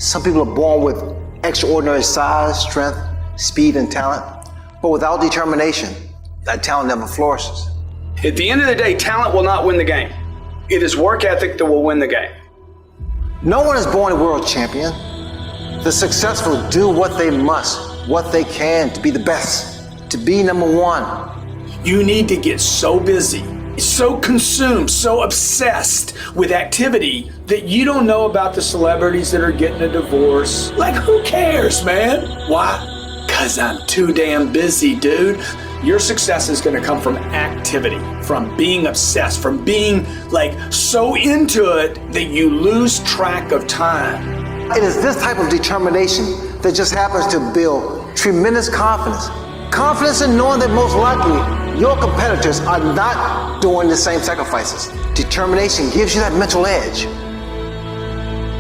Some people are born with extraordinary size, strength, speed, and talent, but without determination, that talent never flourishes. At the end of the day, talent will not win the game. It is work ethic that will win the game. No one is born a world champion. The successful do what they must, what they can to be the best, to be number one. You need to get so busy, so consumed, so obsessed with activity that you don't know about the celebrities that are getting a divorce. Like, who cares, man? Why? 'Cause I'm too damn busy, dude. Your success is gonna come from activity, from being obsessed, from being like so into it that you lose track of time. It is this type of determination that just happens to build tremendous confidence. Confidence in knowing that most likely your competitors are not doing the same sacrifices. Determination gives you that mental edge.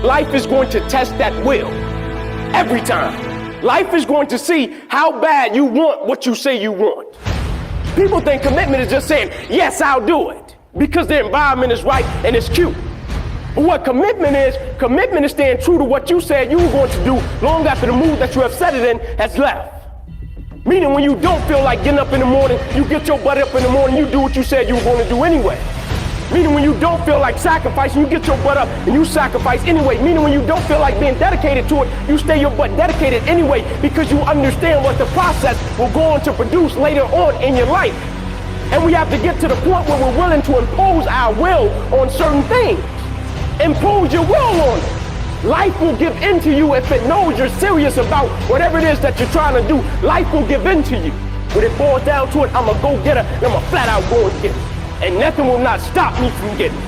Life is going to test that will every time. Life is going to see how bad you want what you say you want. People think commitment is just saying, yes, I'll do it, because the environment is right and it's cute. But what commitment is staying true to what you said you were going to do long after the mood that you have set it in has left. Meaning when you don't feel like getting up in the morning, you get your butt up in the morning, you do what you said you were going to do anyway. Meaning when you don't feel like sacrificing, you get your butt up and you sacrifice anyway. Meaning when you don't feel like being dedicated to it, you stay your butt dedicated anyway, because you understand what the process will go on to produce later on in your life. And we have to get to the point where we're willing to impose our will on certain things. Impose your will on it. Life will give in to you if it knows you're serious about whatever it is that you're trying to do. Life will give in to you. When it boils down to it, I'm a go-getter and I'm a flat out go and get it. And nothing will not stop me from getting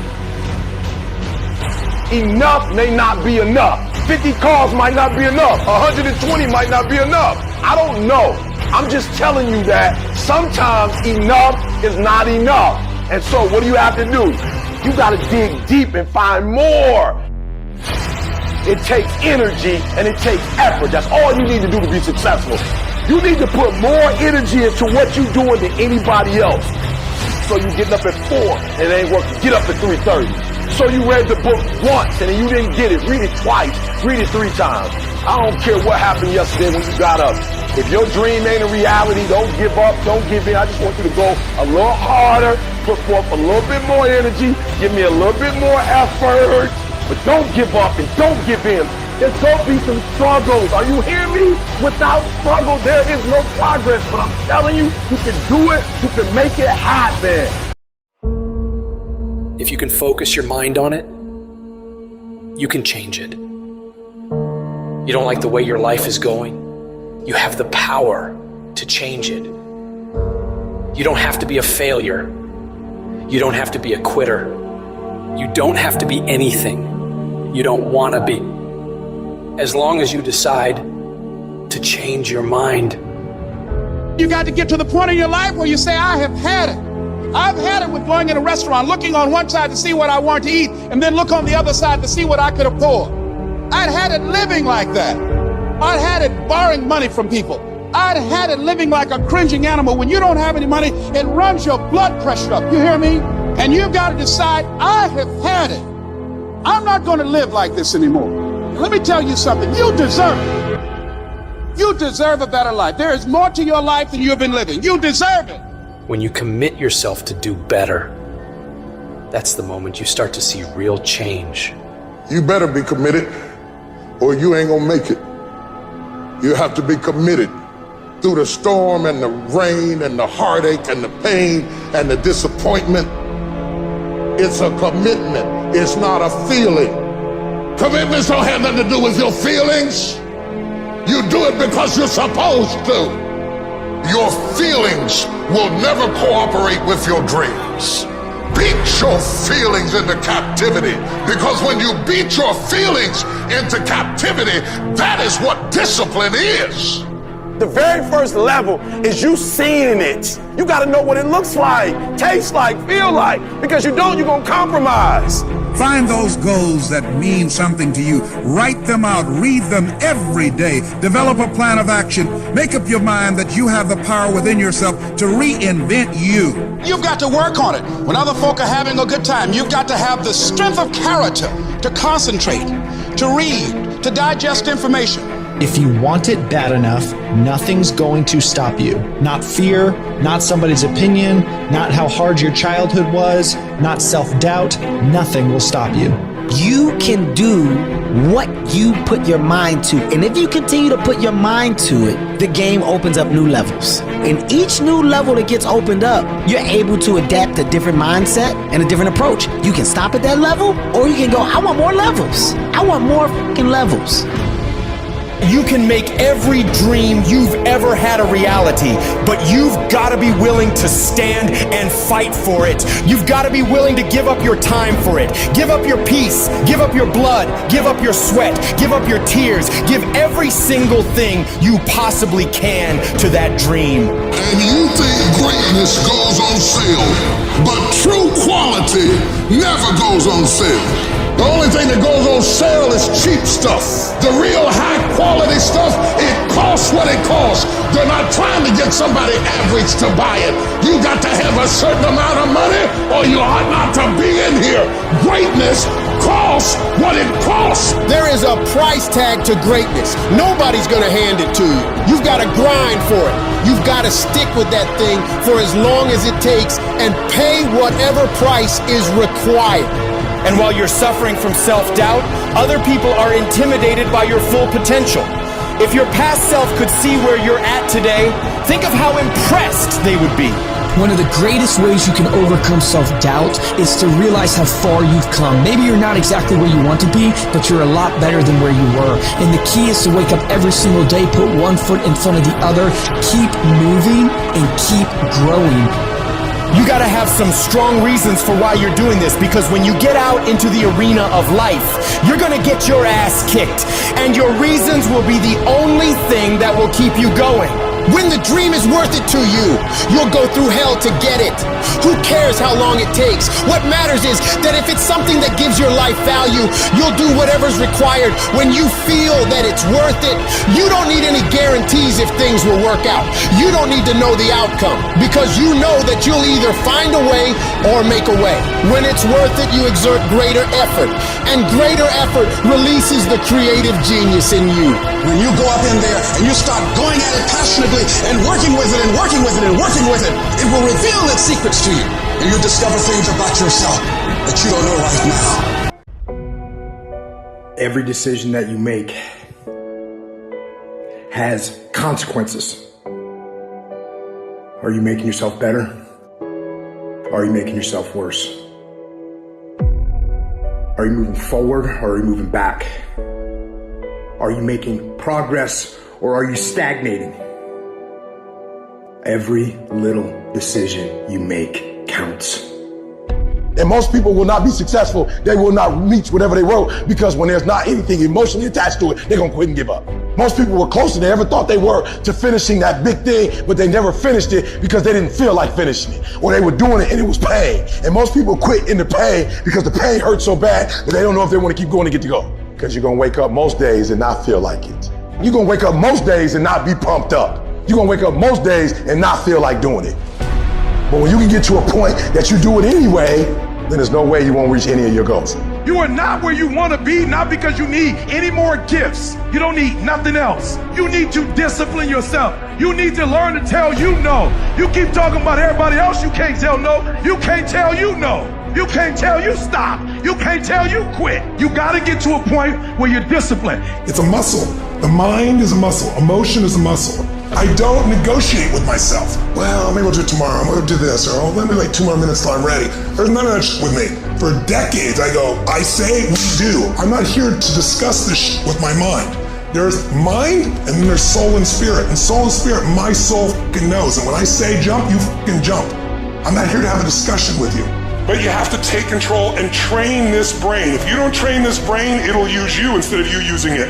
it. Enough may not be enough. 50 cars might not be enough. 120 might not be enough. I don't know. I'm just telling you that sometimes enough is not enough. And so what do you have to do? You gotta dig deep and find more. It takes energy and it takes effort. That's all you need to do to be successful. You need to put more energy into what you're doing than anybody else. So you getting up at 4 and it ain't working. Get up at 3:30. So you read the book once and then you didn't get it. Read it twice. Read it 3 times. I don't care what happened yesterday when you got up. If your dream ain't a reality, don't give up. Don't give in. I just want you to go a little harder. Put forth a little bit more energy. Give me a little bit more effort. But don't give up and don't give in. There's going to be some struggles. Are you hearing me? Without struggle, there is no progress. But I'm telling you, you can do it. You can make it happen. If you can focus your mind on it, you can change it. You don't like the way your life is going? You have the power to change it. You don't have to be a failure. You don't have to be a quitter. You don't have to be anything you don't want to be. As long as you decide to change your mind. You got to get to the point in your life where you say, I have had it. I've had it with going in a restaurant, looking on one side to see what I want to eat, and then look on the other side to see what I could afford. I'd had it living like that. I'd had it borrowing money from people. I'd had it living like a cringing animal. When you don't have any money, it runs your blood pressure up. You hear me? And you've got to decide, I have had it. I'm not going to live like this anymore. Let me tell you something. You deserve it. You deserve a better life. There is more to your life than you've been living. You deserve it. When you commit yourself to do better, that's the moment you start to see real change. You better be committed or you ain't gonna make it. You have to be committed through the storm and the rain and the heartache and the pain and the disappointment. It's a commitment. It's not a feeling. Commitments don't have nothing to do with your feelings. You do it because you're supposed to. Your feelings will never cooperate with your dreams. Beat your feelings into captivity, because when you beat your feelings into captivity, that is what discipline is. The very first level is you seeing it. You got to know what it looks like, tastes like, feel like, because you don't, you're going to compromise. Find those goals that mean something to you. Write them out. Read them every day. Develop a plan of action. Make up your mind that you have the power within yourself to reinvent you. You've got to work on it. When other folk are having a good time, you've got to have the strength of character to concentrate, to read, to digest information. If you want it bad enough, nothing's going to stop you. Not fear, not somebody's opinion, not how hard your childhood was, not self-doubt. Nothing will stop you. You can do what you put your mind to. And if you continue to put your mind to it, the game opens up new levels. And each new level that gets opened up, you're able to adapt a different mindset and a different approach. You can stop at that level, or you can go, I want more levels. I want more fucking levels. You can make every dream you've ever had a reality, but you've got to be willing to stand and fight for it. You've got to be willing to give up your time for it. Give up your peace, give up your blood, give up your sweat, give up your tears, give every single thing you possibly can to that dream. And you think greatness goes on sale, but true quality never goes on sale. The only thing that goes on sale is cheap stuff. The real high quality stuff, it costs what it costs. They're not trying to get somebody average to buy it. You got to have a certain amount of money or you ought not to be in here. Greatness costs what it costs. There is a price tag to greatness. Nobody's gonna hand it to you. You've got to grind for it. You've got to stick with that thing for as long as it takes and pay whatever price is required. And while you're suffering from self-doubt, other people are intimidated by your full potential. If your past self could see where you're at today, think of how impressed they would be. One of the greatest ways you can overcome self-doubt is to realize how far you've come. Maybe you're not exactly where you want to be, but you're a lot better than where you were. And the key is to wake up every single day, put one foot in front of the other, keep moving, and keep growing. You gotta have some strong reasons for why you're doing this, because when you get out into the arena of life, you're gonna get your ass kicked, and your reasons will be the only thing that will keep you going. When the dream is worth it to you, you'll go through hell to get it. Who cares how long it takes? What matters is that if it's something that gives your life value, you'll do whatever's required when you feel that it's worth it. You don't need any guarantees if things will work out. You don't need to know the outcome, because you know that you'll either find a way or make a way. When it's worth it, you exert greater effort, and greater effort releases the creative genius in you. When you go up in there and you start going at it passionately and working with it and working with it and working with it, it will reveal its secrets to you, and you'll discover things about yourself that you don't know right now. Every decision that you make has consequences. Are you making yourself better? Or are you making yourself worse? Are you moving forward or are you moving back? Are you making progress or are you stagnating? Every little decision you make counts. And most people will not be successful. They will not reach whatever they wrote, because when there's not anything emotionally attached to it, they're gonna quit and give up. Most people were closer than they ever thought they were to finishing that big thing, but they never finished it because they didn't feel like finishing it, or they were doing it and it was pain. And most people quit in the pain because the pain hurts so bad that they don't know if they want to keep going to get to go. Because you're gonna wake up most days and not feel like it. You're gonna wake up most days and not be pumped up. You're gonna wake up most days and not feel like doing it. But when you can get to a point that you do it anyway, then there's no way you won't reach any of your goals. You are not where you want to be, not because you need any more gifts. You don't need nothing else. You need to discipline yourself. You need to learn to tell you no. You keep talking about everybody else, you can't tell no. You can't tell you no. You can't tell you stop. You can't tell you quit. You got to get to a point where you're disciplined. It's a muscle. The mind is a muscle. Emotion is a muscle. I don't negotiate with myself. Well, maybe I'll do it tomorrow. I'm going to do this. Or let me wait 2 more minutes till I'm ready. There's none of that shit with me. For decades, I go, I say, we do. I'm not here to discuss this shit with my mind. There's mind, and then there's soul and spirit. And soul and spirit, my soul fucking knows. And when I say jump, you fucking jump. I'm not here to have a discussion with you. But you have to take control and train this brain. If you don't train this brain, it'll use you instead of you using it.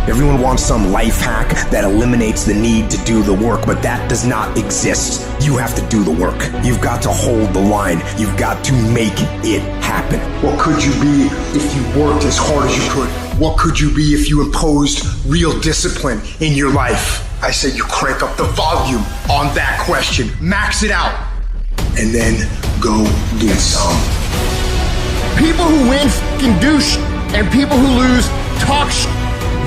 Everyone wants some life hack that eliminates the need to do the work, but that does not exist. You have to do the work. You've got to hold the line. You've got to make it happen. What could you be if you worked as hard as you could? What could you be if you imposed real discipline in your life? I say you crank up the volume on that question. Max it out. And then go get some. People who win fucking douche, and people who lose talk shit.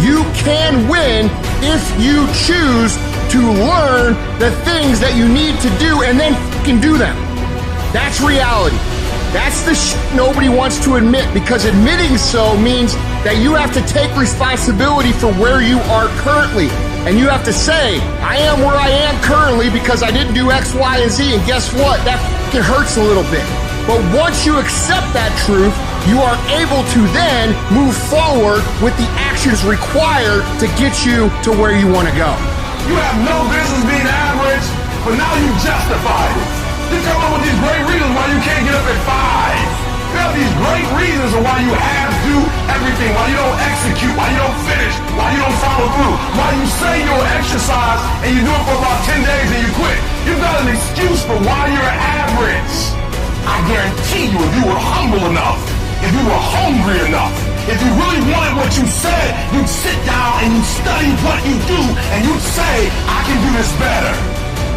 You can win if you choose to learn the things that you need to do and then fucking do them. That's reality. That's the shit nobody wants to admit, because admitting so means that you have to take responsibility for where you are currently. And you have to say, I am where I am currently because I didn't do X, Y, and Z. And guess what? That fucking hurts a little bit. But once you accept that truth, you are able to then move forward with the actions required to get you to where you want to go. You have no business being average, but now you justify it. You come up with these great reasons why you can't get up at 5. You have these great reasons of why you have to do everything, why you don't execute, why you don't finish, why you don't follow through, why you say you'll exercise and you do it for about 10 days and you quit. You've got an excuse for why you're average. I guarantee you, if you were humble enough, if you were hungry enough, if you really wanted what you said, you'd sit down and you'd study what you do and you'd say, I can do this better.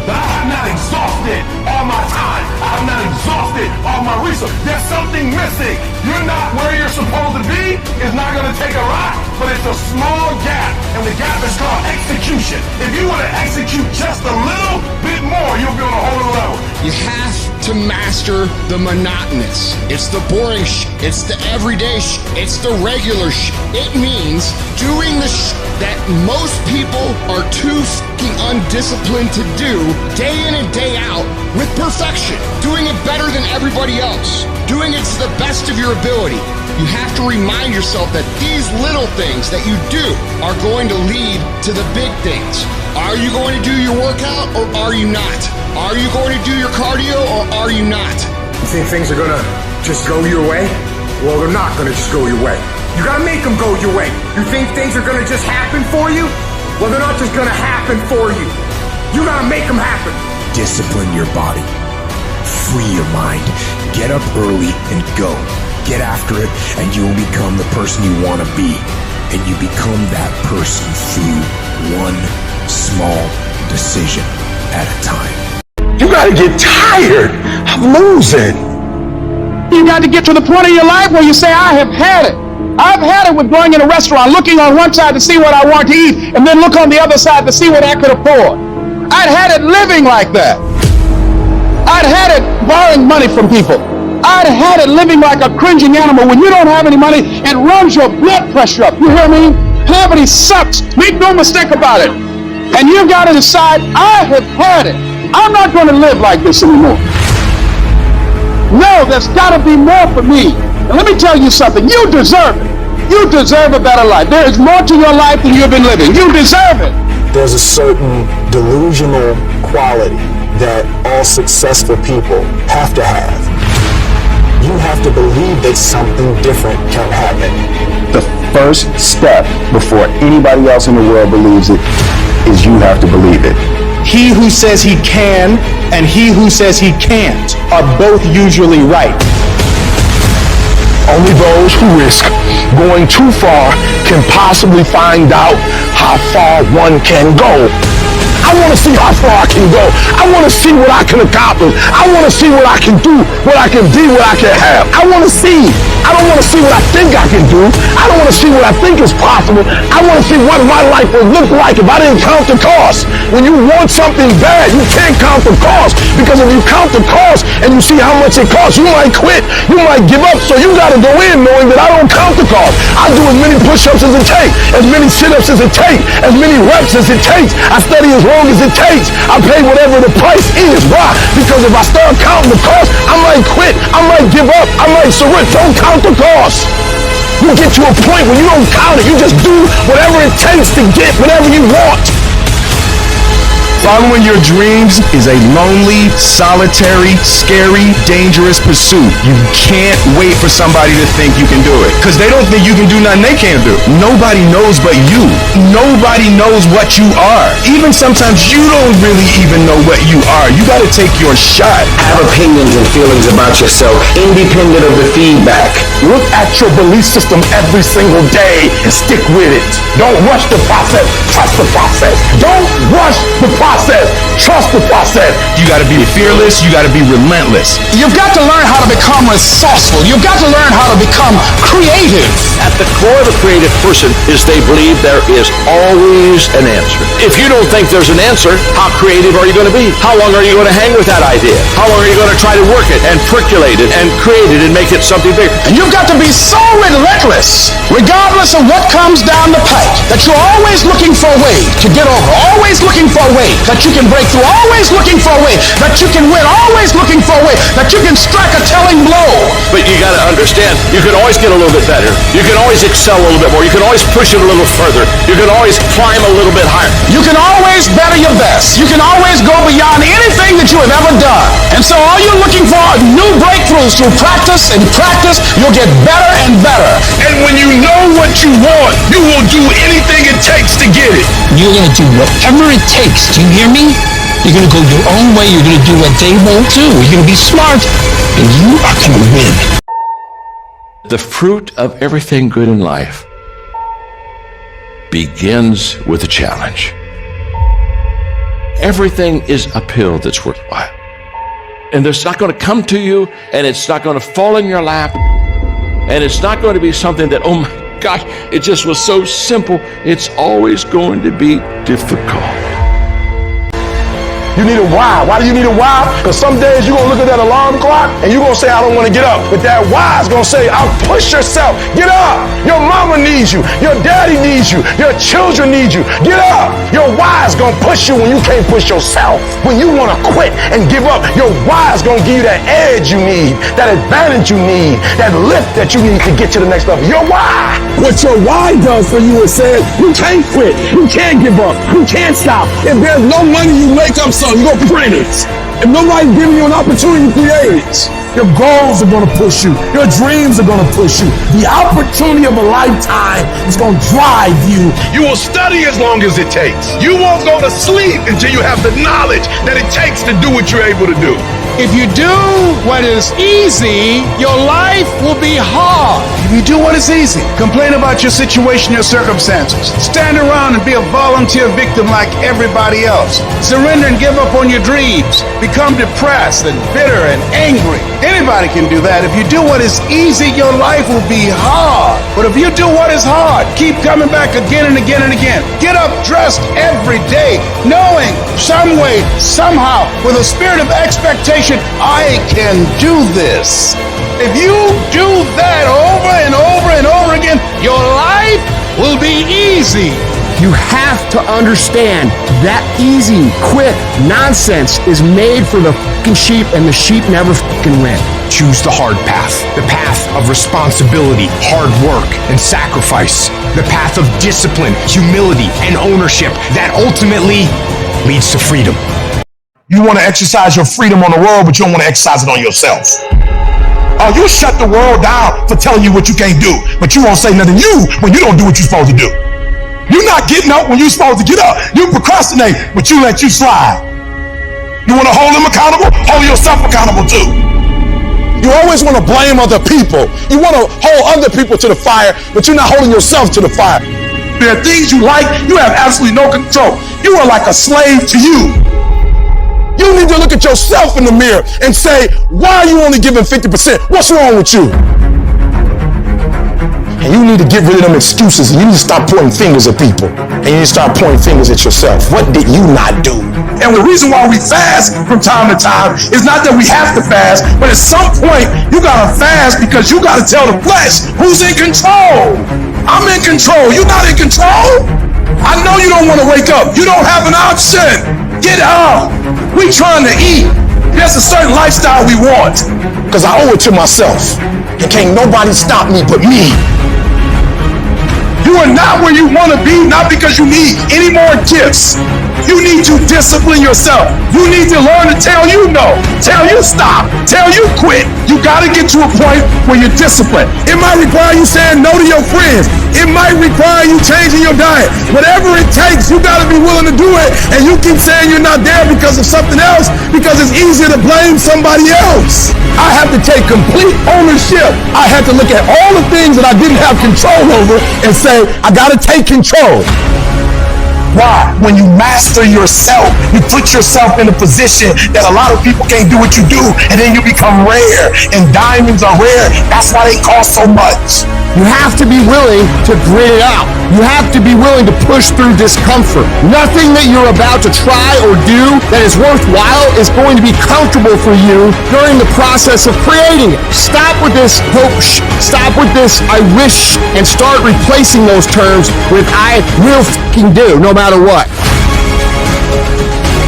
But I have not exhausted all my time. I have not exhausted all my resources. There's something missing. You're not where you're supposed to be. It's not going to take a lot, but it's a small gap. And the gap is called execution. If you want to execute just a little bit more, you'll be on a whole other level. You have to master the monotonous. It's the boring shit. It's the everyday shit. It's the regular shit. It means doing the shit that most people are too fucking undisciplined to do day in and day out with perfection. Doing it better than everybody else. Doing it to the best of your ability. You have to remind yourself that these little things that you do are going to lead to the big things. Are you going to do your workout or are you not? Are you going to do your cardio or are you not? You think things are gonna just go your way? Well, they're not gonna just go your way. You gotta make them go your way. You think things are gonna just happen for you? Well, they're not just gonna happen for you. You gotta make them happen. Discipline your body. Free your mind. Get up early and go. Get after it, and you will become the person you want to be. And you become that person through one small decision at a time. You gotta get tired of losing. You got to get to the point in your life where you say, I have had it. I've had it with going in a restaurant, looking on one side to see what I want to eat, and then look on the other side to see what I could afford. I'd had it living like that. I'd had it borrowing money from people. I'd had it living like a cringing animal. When you don't have any money, it runs your blood pressure up. You hear me? Poverty sucks. Make no mistake about it. And you've got to decide, I have had it. I'm not going to live like this anymore. No, there's got to be more for me. And let me tell you something. You deserve it. You deserve a better life. There is more to your life than you've been living. You deserve it. There's a certain delusional quality that all successful people have to have. You have to believe that something different can happen. The first step before anybody else in the world believes it is you have to believe it. He who says he can and he who says he can't are both usually right. Only those who risk going too far can possibly find out how far one can go. I want to see how far I can go. I want to see what I can accomplish. I want to see what I can do, what I can be, what I can have. I want to see. I don't want to see what I think I can do. I don't want to see what I think is possible. I want to see what my life would look like if I didn't count the cost. When you want something bad, you can't count the cost, because if you count the cost and you see how much it costs, you might quit. You might give up. So you got to go in knowing that I don't count the cost. I do as many push-ups as it takes, as many sit-ups as it takes, as many reps as it takes. I study as long as it takes. I pay whatever the price is. Why? Because if I start counting the cost, I might quit. I might give up. I might surrender. Don't count the cost. You get to a point where you don't count it. You just do whatever it takes to get whatever you want. Following your dreams is a lonely, solitary, scary, dangerous pursuit. You can't wait for somebody to think you can do it, because they don't think you can do nothing they can't do. Nobody knows but you. Nobody knows what you are. Even sometimes you don't really even know what you are. You got to take your shot. Have opinions and feelings about yourself, independent of the feedback. Look at your belief system every single day and stick with it. Don't rush the process. trust the process. Don't rush the process. Trust the process. You got to be fearless. You got to be relentless. You've got to learn how to become resourceful. You've got to learn how to become creative. At the core of a creative person is they believe there is always an answer. If you don't think there's an answer, how creative are you going to be? How long are you going to hang with that idea? How long are you going to try to work it and percolate it and create it and make it something bigger? And you've got to be so relentless, regardless of what comes down the pike, that you're always looking for a way to get over, always looking for a way that you can break through, always looking for a way that you can win, always looking for a way that you can strike a telling blow. But you got to understand, you can always get a little bit better. You can always excel a little bit more. You can always push it a little further. You can always climb a little bit higher. You can always better your best. You can always go beyond anything that you have ever done. And so all you're looking for are new breakthroughs through practice and practice. You'll get better and better. And when you know what you want, you will do anything it takes to get it. You're going to do whatever it takes. Do you hear me? You're going to go your own way. You're going to do what they won't do. You're going to be smart, and you are going to win. The fruit of everything good in life begins with a challenge. Everything is uphill that's worthwhile. And it's not going to come to you, and it's not going to fall in your lap, and it's not going to be something that, oh my gosh, it just was so simple. It's always going to be difficult. You need a why. Why do you need a why? Because some days you're going to look at that alarm clock and you're going to say, I don't want to get up. But that why is going to say, I'll push yourself. Get up. Your mama needs you. Your daddy needs you. Your children need you. Get up. Your why is going to push you when you can't push yourself. When you want to quit and give up, your why is going to give you that edge you need, that advantage you need, that lift that you need to get to the next level. Your why. What your why does for you is says, you can't quit. You can't give up. You can't stop. If there's no money, you wake up so you go print it. If nobody's giving you an opportunity to create it, your goals are going to push you. Your dreams are going to push you. The opportunity of a lifetime is going to drive you. You will study as long as it takes. You won't go to sleep until you have the knowledge that it takes to do what you're able to do. If you do what is easy, your life will be hard. If you do what is easy, complain about your situation, your circumstances. Stand around and be a volunteer victim like everybody else. Surrender and give up on your dreams. Become depressed and bitter and angry. Anybody can do that. If you do what is easy, your life will be hard. But if you do what is hard, keep coming back again and again and again. Get up dressed every day, knowing some way, somehow, with a spirit of expectation, I can do this. If you do that over and over and over again, your life will be easy. You have to understand that easy, quick nonsense is made for the fucking sheep, and the sheep never fucking win. Choose the hard path, the path of responsibility, hard work, and sacrifice, the path of discipline, humility, and ownership that ultimately leads to freedom. You want to exercise your freedom on the world, but you don't want to exercise it on yourself. Oh, you shut the world down for telling you what you can't do, but you won't say nothing when you don't do what you're supposed to do. You're not getting up when you're supposed to get up. You procrastinate, but you let you slide. You want to hold them accountable? Hold yourself accountable too. You always want to blame other people. You want to hold other people to the fire, but you're not holding yourself to the fire. There are things you like, you have absolutely no control. You are like a slave to you. You need to look at yourself in the mirror and say, why are you only giving 50%? What's wrong with you? And you need to get rid of them excuses. You need to stop pointing fingers at people. And you need to start pointing fingers at yourself. What did you not do? And the reason why we fast from time to time is not that we have to fast, but at some point, you gotta fast because you gotta tell the flesh who's in control. I'm in control. You're not in control. I know you don't want to wake up. You don't have an option. Get up. We trying to eat. There's a certain lifestyle we want because I owe it to myself. And can't nobody stop me but me. You are not where you want to be, not because you need any more gifts. You need to discipline yourself. You need to learn to tell you no, tell you stop, tell you quit. You got to get to a point where you're disciplined. It might require you saying no to your friends. It might require you changing your diet. Whatever it takes, you got to be willing to do it. And you keep saying you're not there because of something else, because it's easier to blame somebody else. I have to take complete ownership. I had to look at all the things that I didn't have control over and say, I got to take control. Why? When you master yourself, you put yourself in a position that a lot of people can't do what you do, and then you become rare. And diamonds are rare. That's why they cost so much. You have to be willing to grit it out. You have to be willing to push through discomfort. Nothing that you're about to try or do that is worthwhile is going to be comfortable for you during the process of creating it. Stop with this hope, stop with this I wish, and start replacing those terms with I will fucking do, no matter what.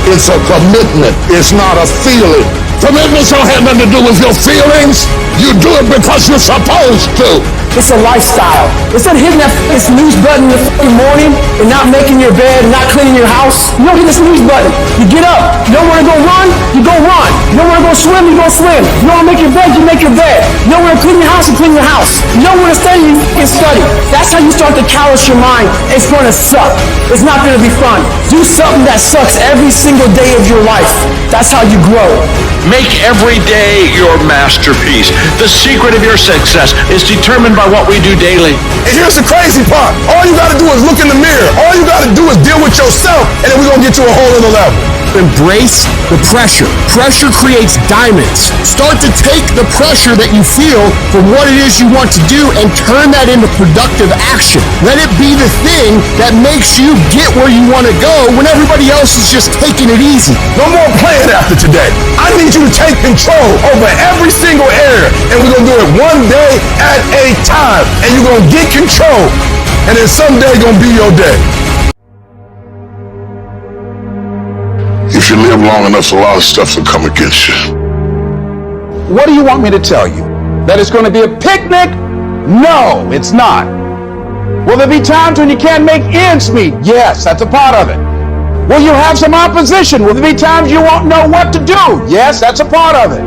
It's a commitment. It's not a feeling. Commitments don't have nothing to do with your feelings. You do it because you're supposed to. It's a lifestyle. Instead of hitting that snooze button in the fucking morning and not making your bed and not cleaning your house, you don't hit the snooze button. You get up. You don't want to go run, you go run. You don't want to go swim, you go swim. You don't want to make your bed, you make your bed. You don't want to clean your house, you clean your house. You don't want to study, you can study. That's how you start to callous your mind. It's going to suck. It's not going to be fun. Do something that sucks every single day of your life. That's how you grow. Make every day your masterpiece. The secret of your success is determined by what we do daily. And here's the crazy part. All you got to do is look in the mirror. All you got to do is deal with yourself, and then we're going to get to a whole other level. Embrace the pressure. Pressure creates diamonds. Start to take the pressure that you feel for what it is you want to do and turn that into productive action. Let it be the thing that makes you get where you want to go when everybody else is just taking it easy. No more playing after today. I need you to take control over every single area, and we're going to do it one day at a time. And you're going to get control, and then someday going to be your day. If you live long enough, a lot of stuff will come against you. What do you want me to tell you? That it's going to be a picnic? No, it's not. Will there be times when you can't make ends meet? Yes, that's a part of it. Will you have some opposition? Will there be times you won't know what to do? Yes, that's a part of it.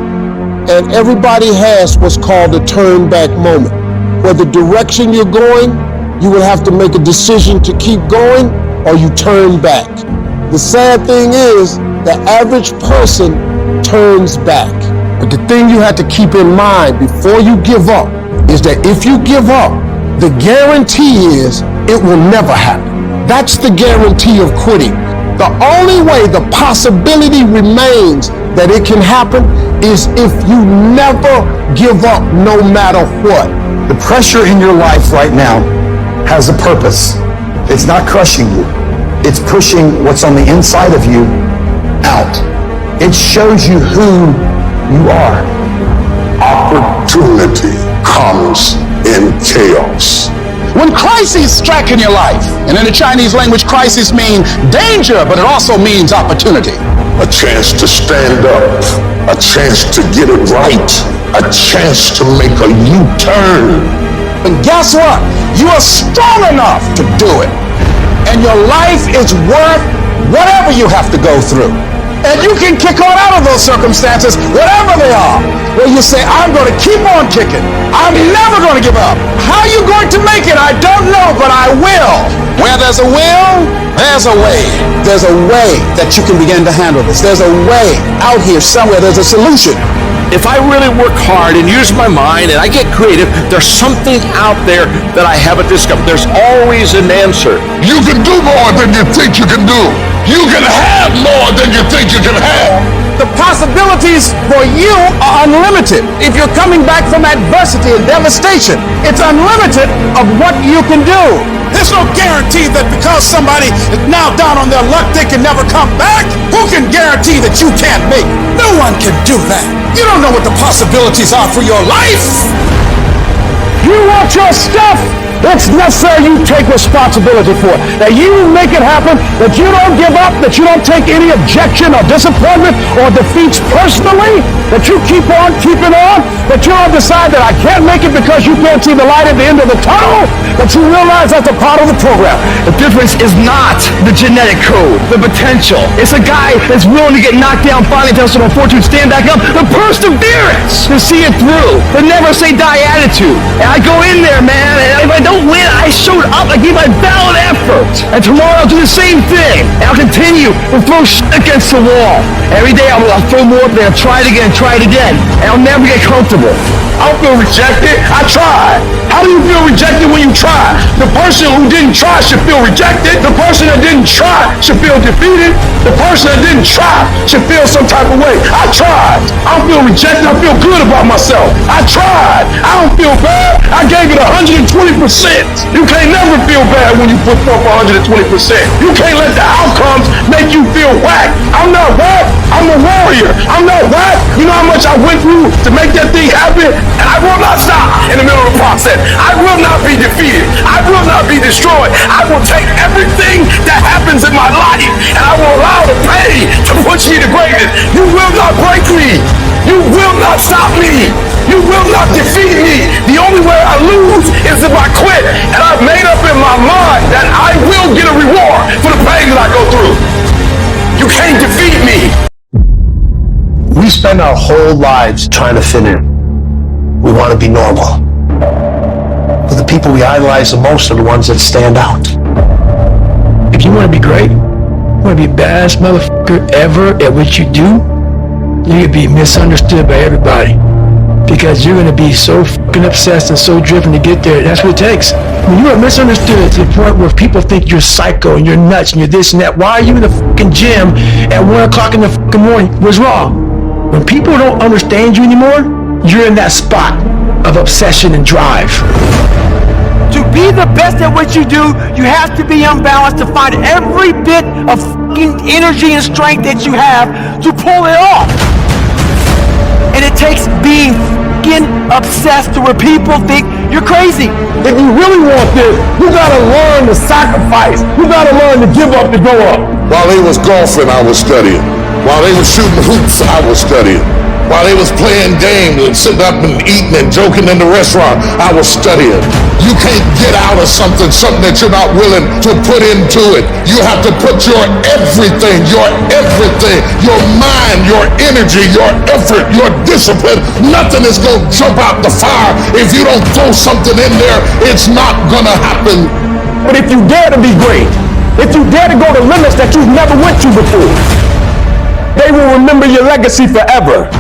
And everybody has what's called a turn back moment. Where the direction you're going, you will have to make a decision to keep going or you turn back. The sad thing is, the average person turns back. But the thing you have to keep in mind before you give up is that if you give up, the guarantee is it will never happen. That's the guarantee of quitting. The only way the possibility remains that it can happen is if you never give up no matter what. The pressure in your life right now has a purpose. It's not crushing you. It's pushing what's on the inside of you out. It shows you who you are. Opportunity comes in chaos. When crises strike in your life, and in the Chinese language, crisis means danger, but it also means opportunity. A chance to stand up, a chance to get it right, a chance to make a U-turn. And guess what? You are strong enough to do it. And your life is worth whatever you have to go through. And you can kick on out of those circumstances, whatever they are. Where you say, I'm going to keep on kicking. I'm never going to give up. How are you going to make it? I don't know, but I will. Where there's a will, there's a way. There's a way that you can begin to handle this. There's a way out here somewhere. There's a solution. If I really work hard and use my mind and I get creative, there's something out there that I haven't discovered. There's always an answer. You can do more than you think you can do. You can have more than you think you can have. The possibilities for you are unlimited. If you're coming back from adversity and devastation, it's unlimited of what you can do. There's no guarantee that because somebody is now down on their luck, they can never come back. Who can guarantee that you can't make it? No one can do that. You don't know what the possibilities are for your life. You want your stuff? It's necessary you take responsibility for it. That you make it happen, that you don't give up, that you don't take any objection or disappointment or defeats personally, that you keep on keeping on, that you don't decide that I can't make it because you can't see the light at the end of the tunnel, that you realize that's a part of the program. The difference is not the genetic code, the potential. It's a guy that's willing to get knocked down, finally tells someone fortune, stand back up, the perseverance to see it through, the never say die attitude. And I go in there, man, and if I don't win, I showed up, I gave my valid effort. And tomorrow I'll do the same thing. And I'll continue to throw shit against the wall. Every day I'll throw more up there, try it again, and I'll never get comfortable. I don't feel rejected, I tried. How do you feel rejected when you try? The person who didn't try should feel rejected. The person that didn't try should feel defeated. The person that didn't try should feel some type of way. I tried. I don't feel rejected, I feel good about myself. I tried. I don't feel bad. I gave it 120%. You can't never feel bad when you put forth 120%. You can't let the outcomes make you feel whack. I'm not whack. I'm a warrior. I'm not whack. You know how much I went through to make that thing happen? And I will not stop in the middle of the process. I will not be defeated. I will not be destroyed. I will take everything that happens in my life and I will allow the pain to push me to greatness. You will not break me. You will not stop me. You will not defeat me. The only way I lose is if I quit. And I've made up in my mind that I will get a reward for the pain that I go through. You can't defeat me. We spend our whole lives trying to fit in. We want to be normal. But the people we idolize the most are the ones that stand out. If you want to be great, you want to be the baddest motherfucker ever at what you do, you're going to be misunderstood by everybody. Because you're going to be so fucking obsessed and so driven to get there. That's what it takes. When you are misunderstood to the point where people think you're psycho and you're nuts and you're this and that, why are you in the fucking gym at 1 o'clock in the fucking morning? What's wrong? When people don't understand you anymore, you're in that spot of obsession and drive. To be the best at what you do, you have to be unbalanced to find every bit of fucking energy and strength that you have to pull it off. And it takes being fucking obsessed to where people think you're crazy. If you really want this, you gotta learn to sacrifice. You gotta learn to give up to go up. While they was golfing, I was studying. While they was shooting hoops, I was studying. While they was playing games and sitting up and eating and joking in the restaurant, I was studying. You can't get out of something that you're not willing to put into it. You have to put your everything, your mind, your energy, your effort, your discipline. Nothing is going to jump out the fire. If you don't throw something in there, it's not going to happen. But if you dare to be great, if you dare to go to limits that you've never went to before, they will remember your legacy forever.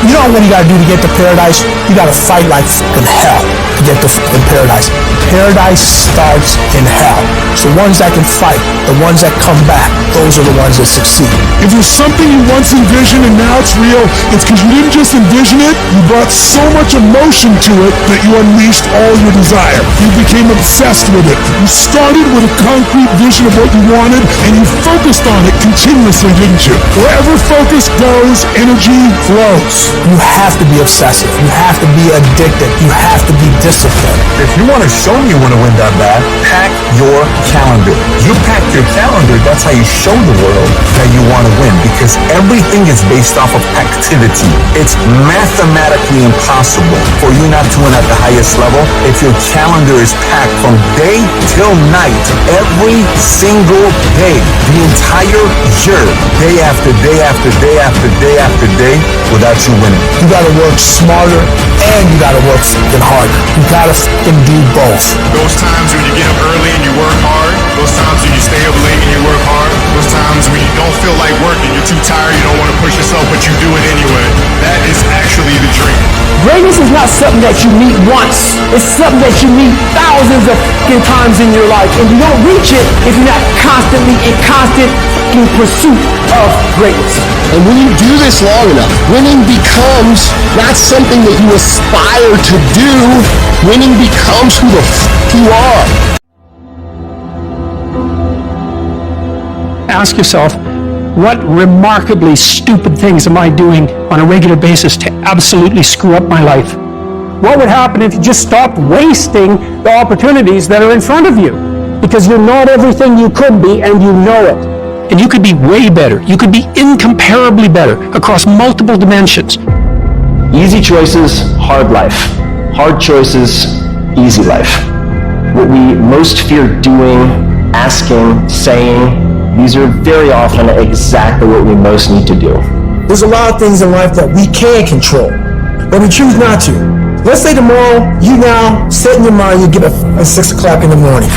You know what you gotta do to get to paradise? You gotta fight like fucking hell to get to fucking paradise. Paradise starts in hell. It's the ones that can fight, the ones that come back, those are the ones that succeed. If there's something you once envisioned and now it's real, it's because you didn't just envision it, you brought so much emotion to it that you unleashed all your desire. You became obsessed with it. You started with a concrete vision of what you wanted and you focused on it continuously, didn't you? Wherever focus goes, energy flows. You have to be obsessive. You have to be addicted. You have to be disciplined. If you want to show me you want to win that bad, pack your calendar. You pack your calendar, that's how you show the world that you want to win, because everything is based off of activity. It's mathematically impossible for you not to win at the highest level if your calendar is packed from day till night, every single day, the entire year, day after day after day after day after day, without you winning. You gotta work smarter and you gotta work fucking harder. You gotta fucking do both. Those times when you get up early and you work hard, those times when you stay up late and you work hard, those times when you don't feel like working, you're too tired, you don't want to push yourself, but you do it anyway. That is actually the dream. Greatness is not something that you meet once. It's something that you meet thousands of fucking times in your life, and you don't reach it if you're not constantly in constant fucking pursuit of greatness. And when you do this long enough, winning becomes not something that you aspire to do. Winning becomes who the fuck you are. Ask yourself, what remarkably stupid things am I doing on a regular basis to absolutely screw up my life? What would happen if you just stopped wasting the opportunities that are in front of you? Because you're not everything you could be, and you know it. And you could be way better. You could be incomparably better across multiple dimensions. Easy choices, hard life. Hard choices, easy life. What we most fear doing, asking, saying, these are very often exactly what we most need to do. There's a lot of things in life that we can control, but we choose not to. Let's say tomorrow, you now set in your mind you get up at 6 o'clock in the morning.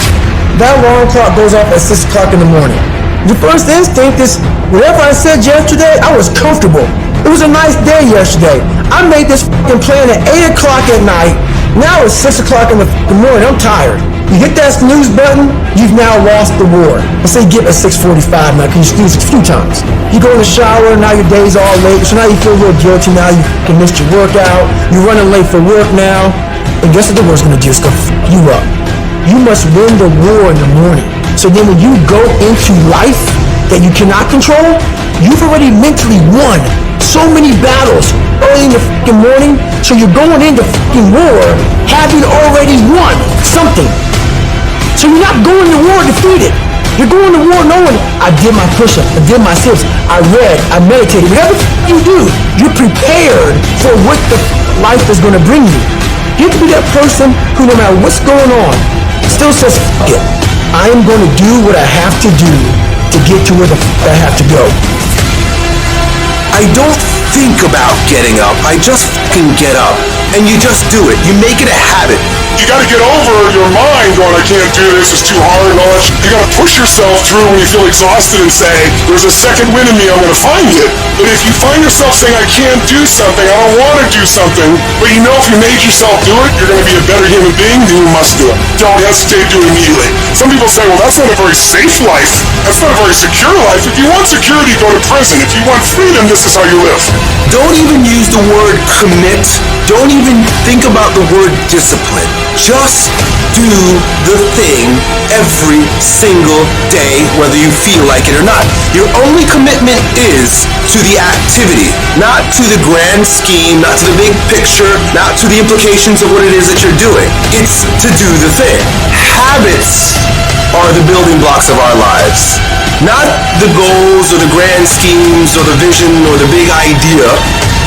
That alarm clock goes off at 6 o'clock in the morning. Your first instinct is, whatever I said yesterday, I was comfortable. It was a nice day yesterday. I made this fucking plan at 8 o'clock at night. Now it's 6 o'clock in the morning. I'm tired. You hit that snooze button, you've now lost the war. Let's say you get up at 6:45 now, because you snooze a few times. You go in the shower, now your day's all late, so now you feel a little guilty. Now you missed your workout. You're running late for work now. And guess what the war's gonna do? It's gonna f you up. You must win the war in the morning. So then when you go into life that you cannot control, you've already mentally won so many battles early in the fucking morning. So you're going into fucking war having already won something. So you're not going to war defeated. You're going to war knowing, I did my push-up, I did my sit-ups, I read, I meditated. Whatever you do, you're prepared for what the life is going to bring you. You have to be that person who, no matter what's going on, still says, F it. I am going to do what I have to do to get to where the F I have to go. I don't think about getting up. I just fucking get up. And you just do it. You make it a habit. You gotta get over your mind going, I can't do this, it's too hard and all that shit. You gotta push yourself through when you feel exhausted and say, there's a second wind in me, I'm gonna find it. But if you find yourself saying, I can't do something, I don't wanna do something, but you know if you made yourself do it, you're gonna be a better human being, then you must do it. Don't hesitate, do it immediately. Some people say, well, that's not a very safe life. That's not a very secure life. If you want security, go to prison. If you want freedom, this is how you live. Don't even use the word commit. Don't even think about the word discipline. Just do the thing every single day, whether you feel like it or not. Your only commitment is to the activity, not to the grand scheme, not to the big picture, not to the implications of what it is that you're doing. It's to do the thing. Habits are the building blocks of our lives. Not the goals or the grand schemes or the vision or the big idea.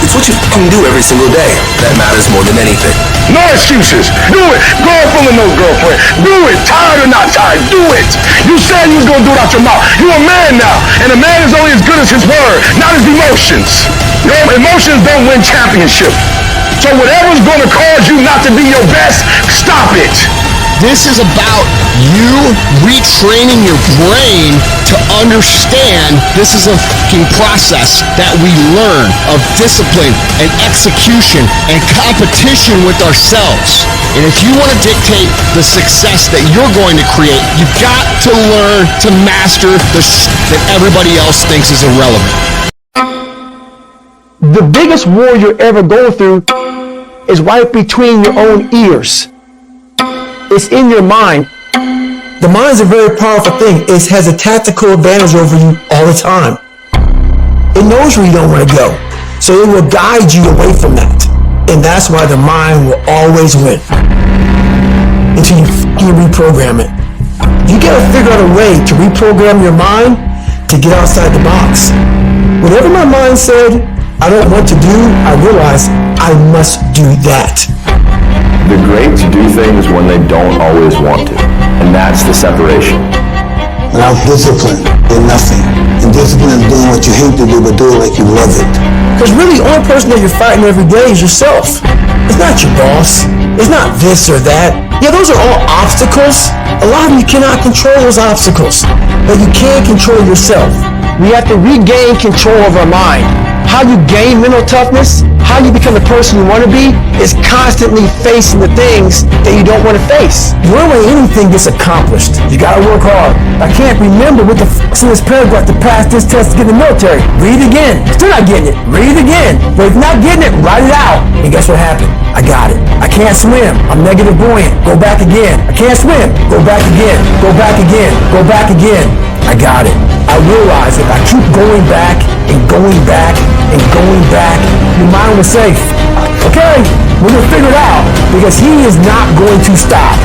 It's what you fucking do every single day that matters more than anything. No excuses. Do it. Girlfriend or no girlfriend. Do it. Tired or not tired. Do it. You said you was going to do it out your mouth. You're a man now. And a man is only as good as his word, not his emotions. Your emotions don't win championships. So whatever's going to cause you not to be your best, stop it. This is about you retraining your brain to understand this is a fucking process that we learn of discipline and execution and competition with ourselves. And if you want to dictate the success that you're going to create, you've got to learn to master the shit that everybody else thinks is irrelevant. The biggest war you're ever going through is right between your own ears. It's in your mind. The mind is a very powerful thing. It has a tactical advantage over you all the time. It knows where you don't want to go. So it will guide you away from that. And that's why the mind will always win. Until you reprogram it. You gotta figure out a way to reprogram your mind to get outside the box. Whatever my mind said I don't want to do, I realize I must do that. They're great to do things when they don't always want to. And that's the separation. Without discipline, you're nothing. And discipline is doing what you hate to do, but do it like you love it. Because really, the only person that you're fighting every day is yourself. It's not your boss. It's not this or that. Yeah, those are all obstacles. A lot of you cannot control those obstacles. But you can control yourself. We have to regain control of our mind. How you gain mental toughness, how you become the person you want to be, is constantly facing the things that you don't want to face. The only way anything gets accomplished, you gotta work hard. I can't remember what the f***'s in this paragraph to pass this test to get in the military. Read it again. Still not getting it. Read it again. But if you're not getting it, write it out. And guess what happened? I got it. I can't swim. I'm negative buoyant. Go back again. I can't swim. Go back again. Go back again. Go back again. I got it. I realize if I keep going back and going back and going back, your mind will say, okay, we're going to figure it out, because he is not going to stop.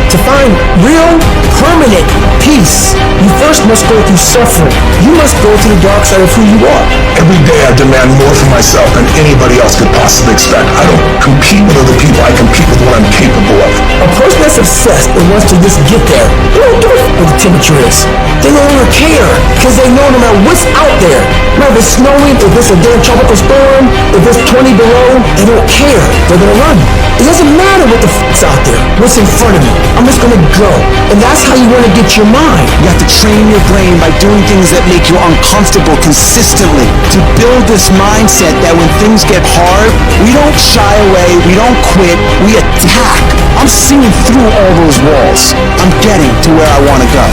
To find real, permanent peace, you first must go through suffering. You must go to the dark side of who you are. Every day I demand more for myself than anybody else could possibly expect. I don't compete with other people, I compete with what I'm capable of. A person that's obsessed and wants to just get there, they don't give a what the temperature is. They no longer care, because they know no matter what's out there, whether it's snowing, if it's a damn tropical storm, if it's 20 below, they don't care. They're gonna run. It doesn't matter what the f***'s out there, what's in front of me. I'm just gonna go. And that's how you wanna get your mind. You have to train your brain by doing things that make you uncomfortable consistently. To build this mindset that when things get hard, we don't shy away, we don't quit, we attack. I'm seeing through all those walls. I'm getting to where I want to go.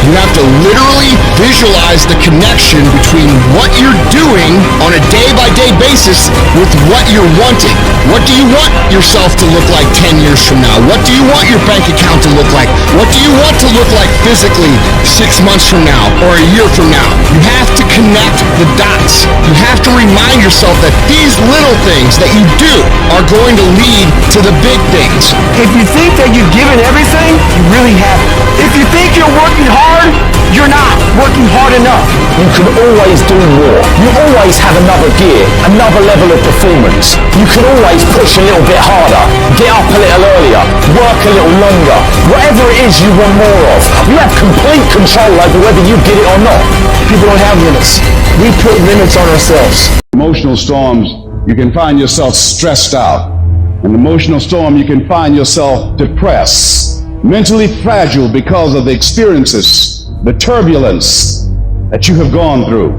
You have to literally visualize the connection between what you're doing on a day-by-day basis with what you're wanting. What do you want yourself to look like 10 years from now? What do you want your bank account to look like? What do you want to look like physically 6 months from now or a year from now? You have to connect the dots. You have to remind yourself that these little things that you do are going to lead to the big things. If you think that you've given everything, you really haven't. If you think you're working hard, you're not working hard enough. You can always do more. You always have another gear, another level of performance. You can always push a little bit harder, get up a little earlier, work a little longer. Whatever it is you want more of, you have complete control over whether you get it or not. People don't have limits. We put limits on ourselves. Emotional storms, you can find yourself stressed out. In an emotional storm, you can find yourself depressed, mentally fragile because of the experiences, the turbulence that you have gone through.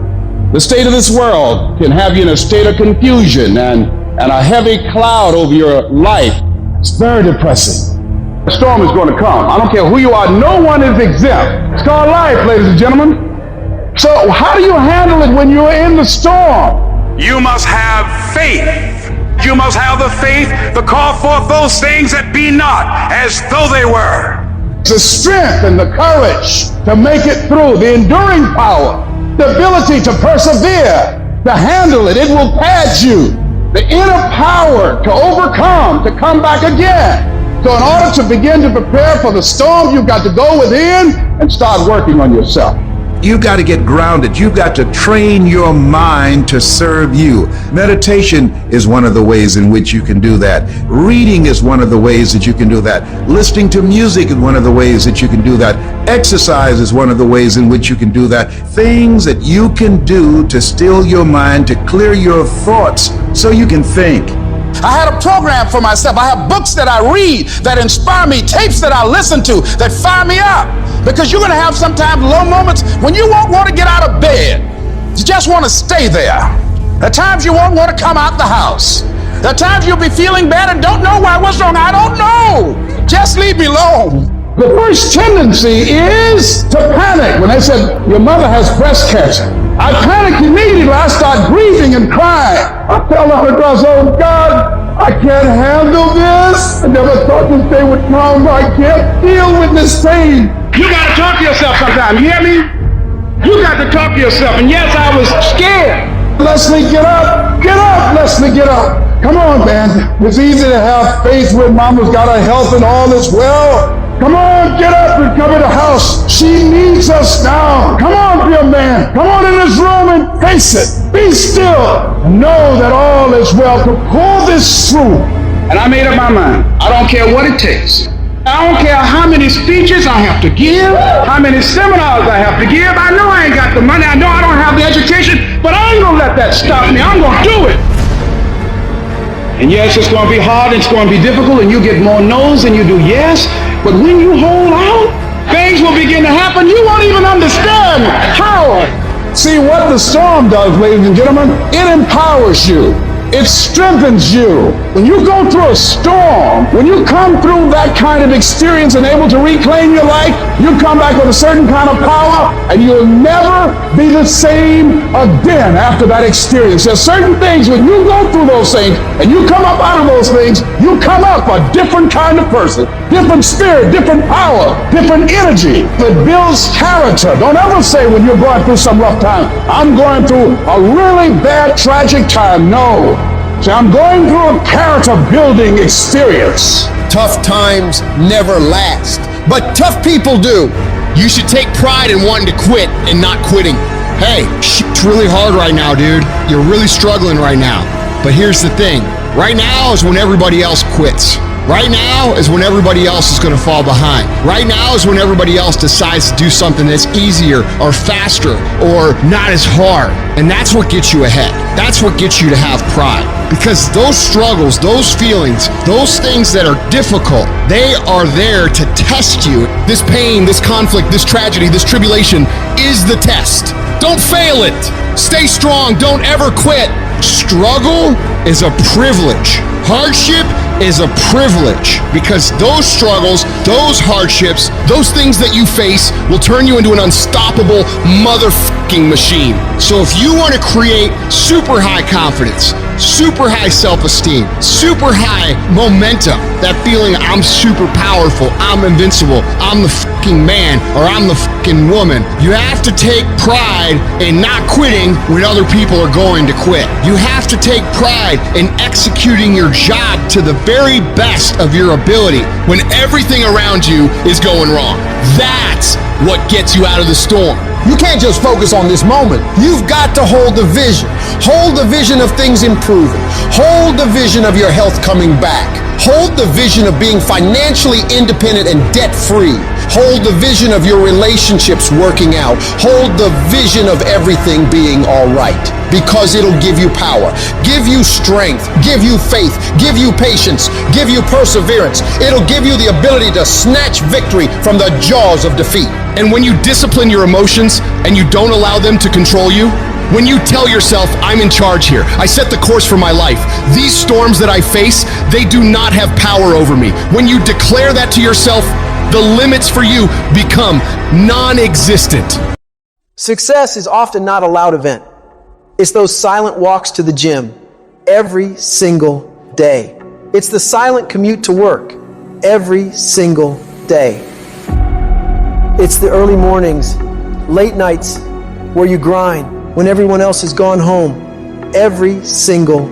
The state of this world can have you in a state of confusion and a heavy cloud over your life. It's very depressing. The storm is going to come. I don't care who you are. No one is exempt. It's called life, ladies and gentlemen. So how do you handle it when you're in the storm? You must have faith. You must have the faith to call forth those things that be not as though they were. The strength and the courage to make it through, the enduring power, the ability to persevere, to handle it. It will pad you. The inner power to overcome, to come back again. So in order to begin to prepare for the storm, you've got to go within and start working on yourself. You've got to get grounded. You've got to train your mind to serve you. Meditation is one of the ways in which you can do that. Reading is one of the ways that you can do that. Listening to music is one of the ways that you can do that. Exercise is one of the ways in which you can do that. Things that you can do to still your mind, to clear your thoughts so you can think. I had a program for myself. I have books that I read that inspire me, tapes that I listen to that fire me up. Because you're going to have sometimes low moments when you won't want to get out of bed. You just want to stay there. At times you won't want to come out the house. At times you'll be feeling bad and don't know why. What's wrong? I don't know. Just leave me alone. The first tendency is to panic. When they said, your mother has breast cancer, I panicked immediately. I start grieving and crying. I tell the Holy Ghost, oh God, I can't handle this. I never thought this day would come. I can't deal with this pain. You got to talk to yourself sometimes. You hear me? You got to talk to yourself. And yes, I was scared. Leslie, get up. Get up, Leslie, get up. Come on, man. It's easy to have faith when mama's got her health and all is well. Come on, get up and come in the house. She needs us now. Come on, dear man. Come on in this room and face it. Be still. Know that all is well to pull this through. And I made up my mind. I don't care what it takes. I don't care how many speeches I have to give, how many seminars I have to give. I know I ain't got the money. I know I don't have the education, but I ain't going to let that stop me. I'm going to do it. And yes, it's going to be hard, it's going to be difficult, and you get more no's than you do yes. But when you hold out, things will begin to happen. You won't even understand how. See, what the storm does, ladies and gentlemen, it empowers you. It strengthens you. When you go through a storm, when you come through that kind of experience and able to reclaim your life, you come back with a certain kind of power, and you'll never be the same again after that experience. There's certain things, when you go through those things and you come up out of those things, you come up a different kind of person, different spirit, different power, different energy that builds character. Don't ever say when you're going through some rough time, I'm going through a really bad, tragic time. No. See, I'm going through a character building experience. Tough times never last, but tough people do. You should take pride in wanting to quit and not quitting. Hey, shit's really hard right now, dude. You're really struggling right now. But here's the thing. Right now is when everybody else quits. Right now is when everybody else is going to fall behind. Right now is when everybody else decides to do something that's easier or faster or not as hard. And that's what gets you ahead. That's what gets you to have pride. Because those struggles, those feelings, those things that are difficult, they are there to test you. This pain, this conflict, this tragedy, this tribulation is the test. Don't fail it. Stay strong. Don't ever quit. Struggle is a privilege. Hardship is a privilege, because those struggles, those hardships, those things that you face will turn you into an unstoppable motherfucking machine. So if you want to create super high confidence, super high self-esteem, super high momentum, that feeling I'm super powerful, I'm invincible, I'm the fucking man, or I'm the fucking woman, you have to take pride in not quitting when other people are going to quit. You have to take pride in executing your job to the very best of your ability when everything around you is going wrong. That's what gets you out of the storm. You can't just focus on this moment. You've got to hold the vision. Hold the vision of things improving. Hold the vision of your health coming back. Hold the vision of being financially independent and debt-free. Hold the vision of your relationships working out. Hold the vision of everything being all right, because it'll give you power, give you strength, give you faith, give you patience, give you perseverance. It'll give you the ability to snatch victory from the jaws of defeat. And when you discipline your emotions and you don't allow them to control you, when you tell yourself, I'm in charge here, I set the course for my life, these storms that I face, they do not have power over me. When you declare that to yourself, the limits for you become non-existent. Success is often not a loud event. It's those silent walks to the gym every single day. It's the silent commute to work every single day. It's the early mornings, late nights where you grind when everyone else has gone home every single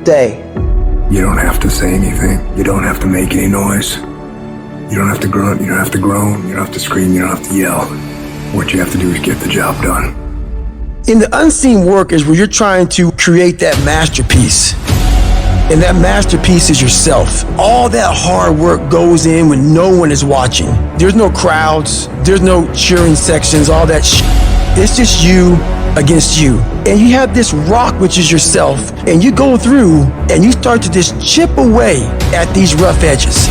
day. You don't have to say anything. You don't have to make any noise. You don't have to grunt. You don't have to groan. You don't have to scream. You don't have to yell. What you have to do is get the job done. In the unseen work is where you're trying to create that masterpiece. And that masterpiece is yourself. All that hard work goes in when no one is watching. There's no crowds, there's no cheering sections, all that shit. It's just you against you. And you have this rock, which is yourself, and you go through and you start to just chip away at these rough edges.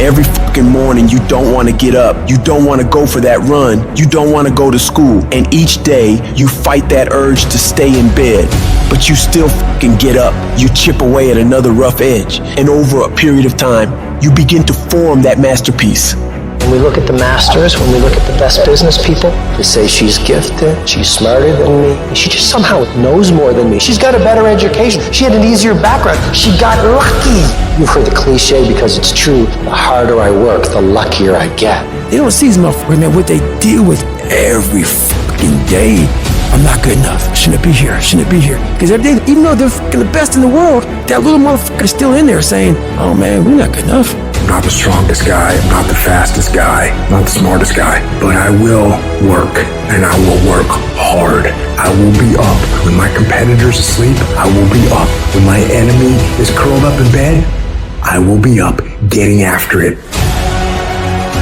Every fucking morning, you don't want to get up. You don't want to go for that run. You don't want to go to school. And each day, you fight that urge to stay in bed. But you still fucking get up. You chip away at another rough edge. And over a period of time, you begin to form that masterpiece. When we look at the masters, when we look at the best business people, we say she's gifted, she's smarter than me, and she just somehow knows more than me. She's got a better education. She had an easier background. She got lucky. You've heard the cliche because it's true. The harder I work, the luckier I get. They don't see these motherfuckers, man, what they deal with every fucking day. I'm not good enough. Shouldn't be here. Shouldn't be here. Because every day, even though they're fucking the best in the world, that little motherfucker is still in there saying, oh man, we're not good enough. I'm not the strongest guy, I'm not the fastest guy, not the smartest guy, but I will work, and I will work hard. I will be up when my competitor's asleep. I will be up when my enemy is curled up in bed. I will be up getting after it.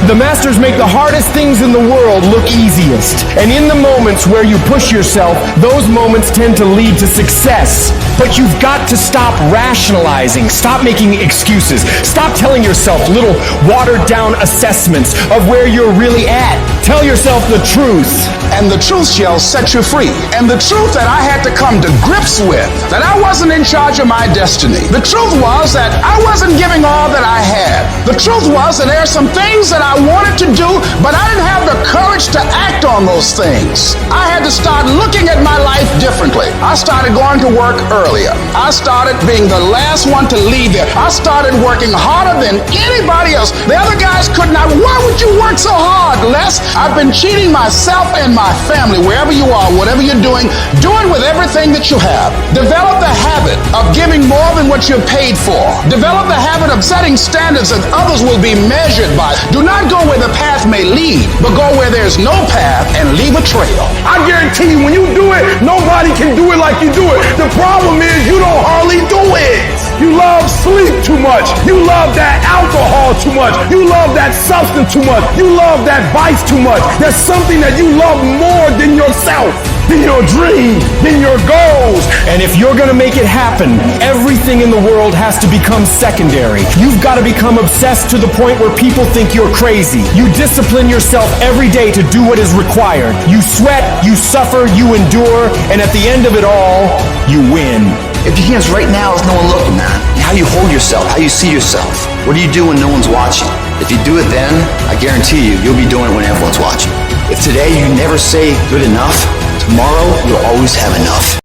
The masters make the hardest things in the world look easiest. And in the moments where you push yourself, those moments tend to lead to success. But you've got to stop rationalizing. Stop making excuses. Stop telling yourself little watered-down assessments of where you're really at. Tell yourself the truth. And the truth shall set you free. And the truth that I had to come to grips with, that I wasn't in charge of my destiny. The truth was that I wasn't giving all that I had. The truth was that there are some things that I wanted to do, but I didn't have the courage to act on those things. I had to start looking at my life differently. I started going to work earlier. I started being the last one to leave there. I started working harder than anybody else. The other guys could not. Why would you work so hard? work less. I've been cheating myself and my family. Wherever you are, whatever you're doing, do it with everything that you have. Develop the habit of giving more than what you're paid for. Develop the habit of setting standards that others will be measured by. Do not go where the path may lead, but go where there's no path and leave a trail. I guarantee you, when you do it, nobody can do it like you do it. The problem is you don't hardly do it. You love sleep too much. You love that alcohol too much. You love that substance too much. You love that vice too much. There's something that you love more than yourself, than your dream, than your goals. And if you're gonna make it happen, everything in the world has to become secondary. You've got to become obsessed to the point where people think you're crazy. You discipline yourself every day to do what is required. You sweat, you suffer, you endure, and at the end of it all, you win. If your hands right now is no one looking, man, how you hold yourself, how you see yourself. What do you do when no one's watching? If you do it then, I guarantee you, you'll be doing it when everyone's watching. If today you never say good enough, tomorrow you'll always have enough.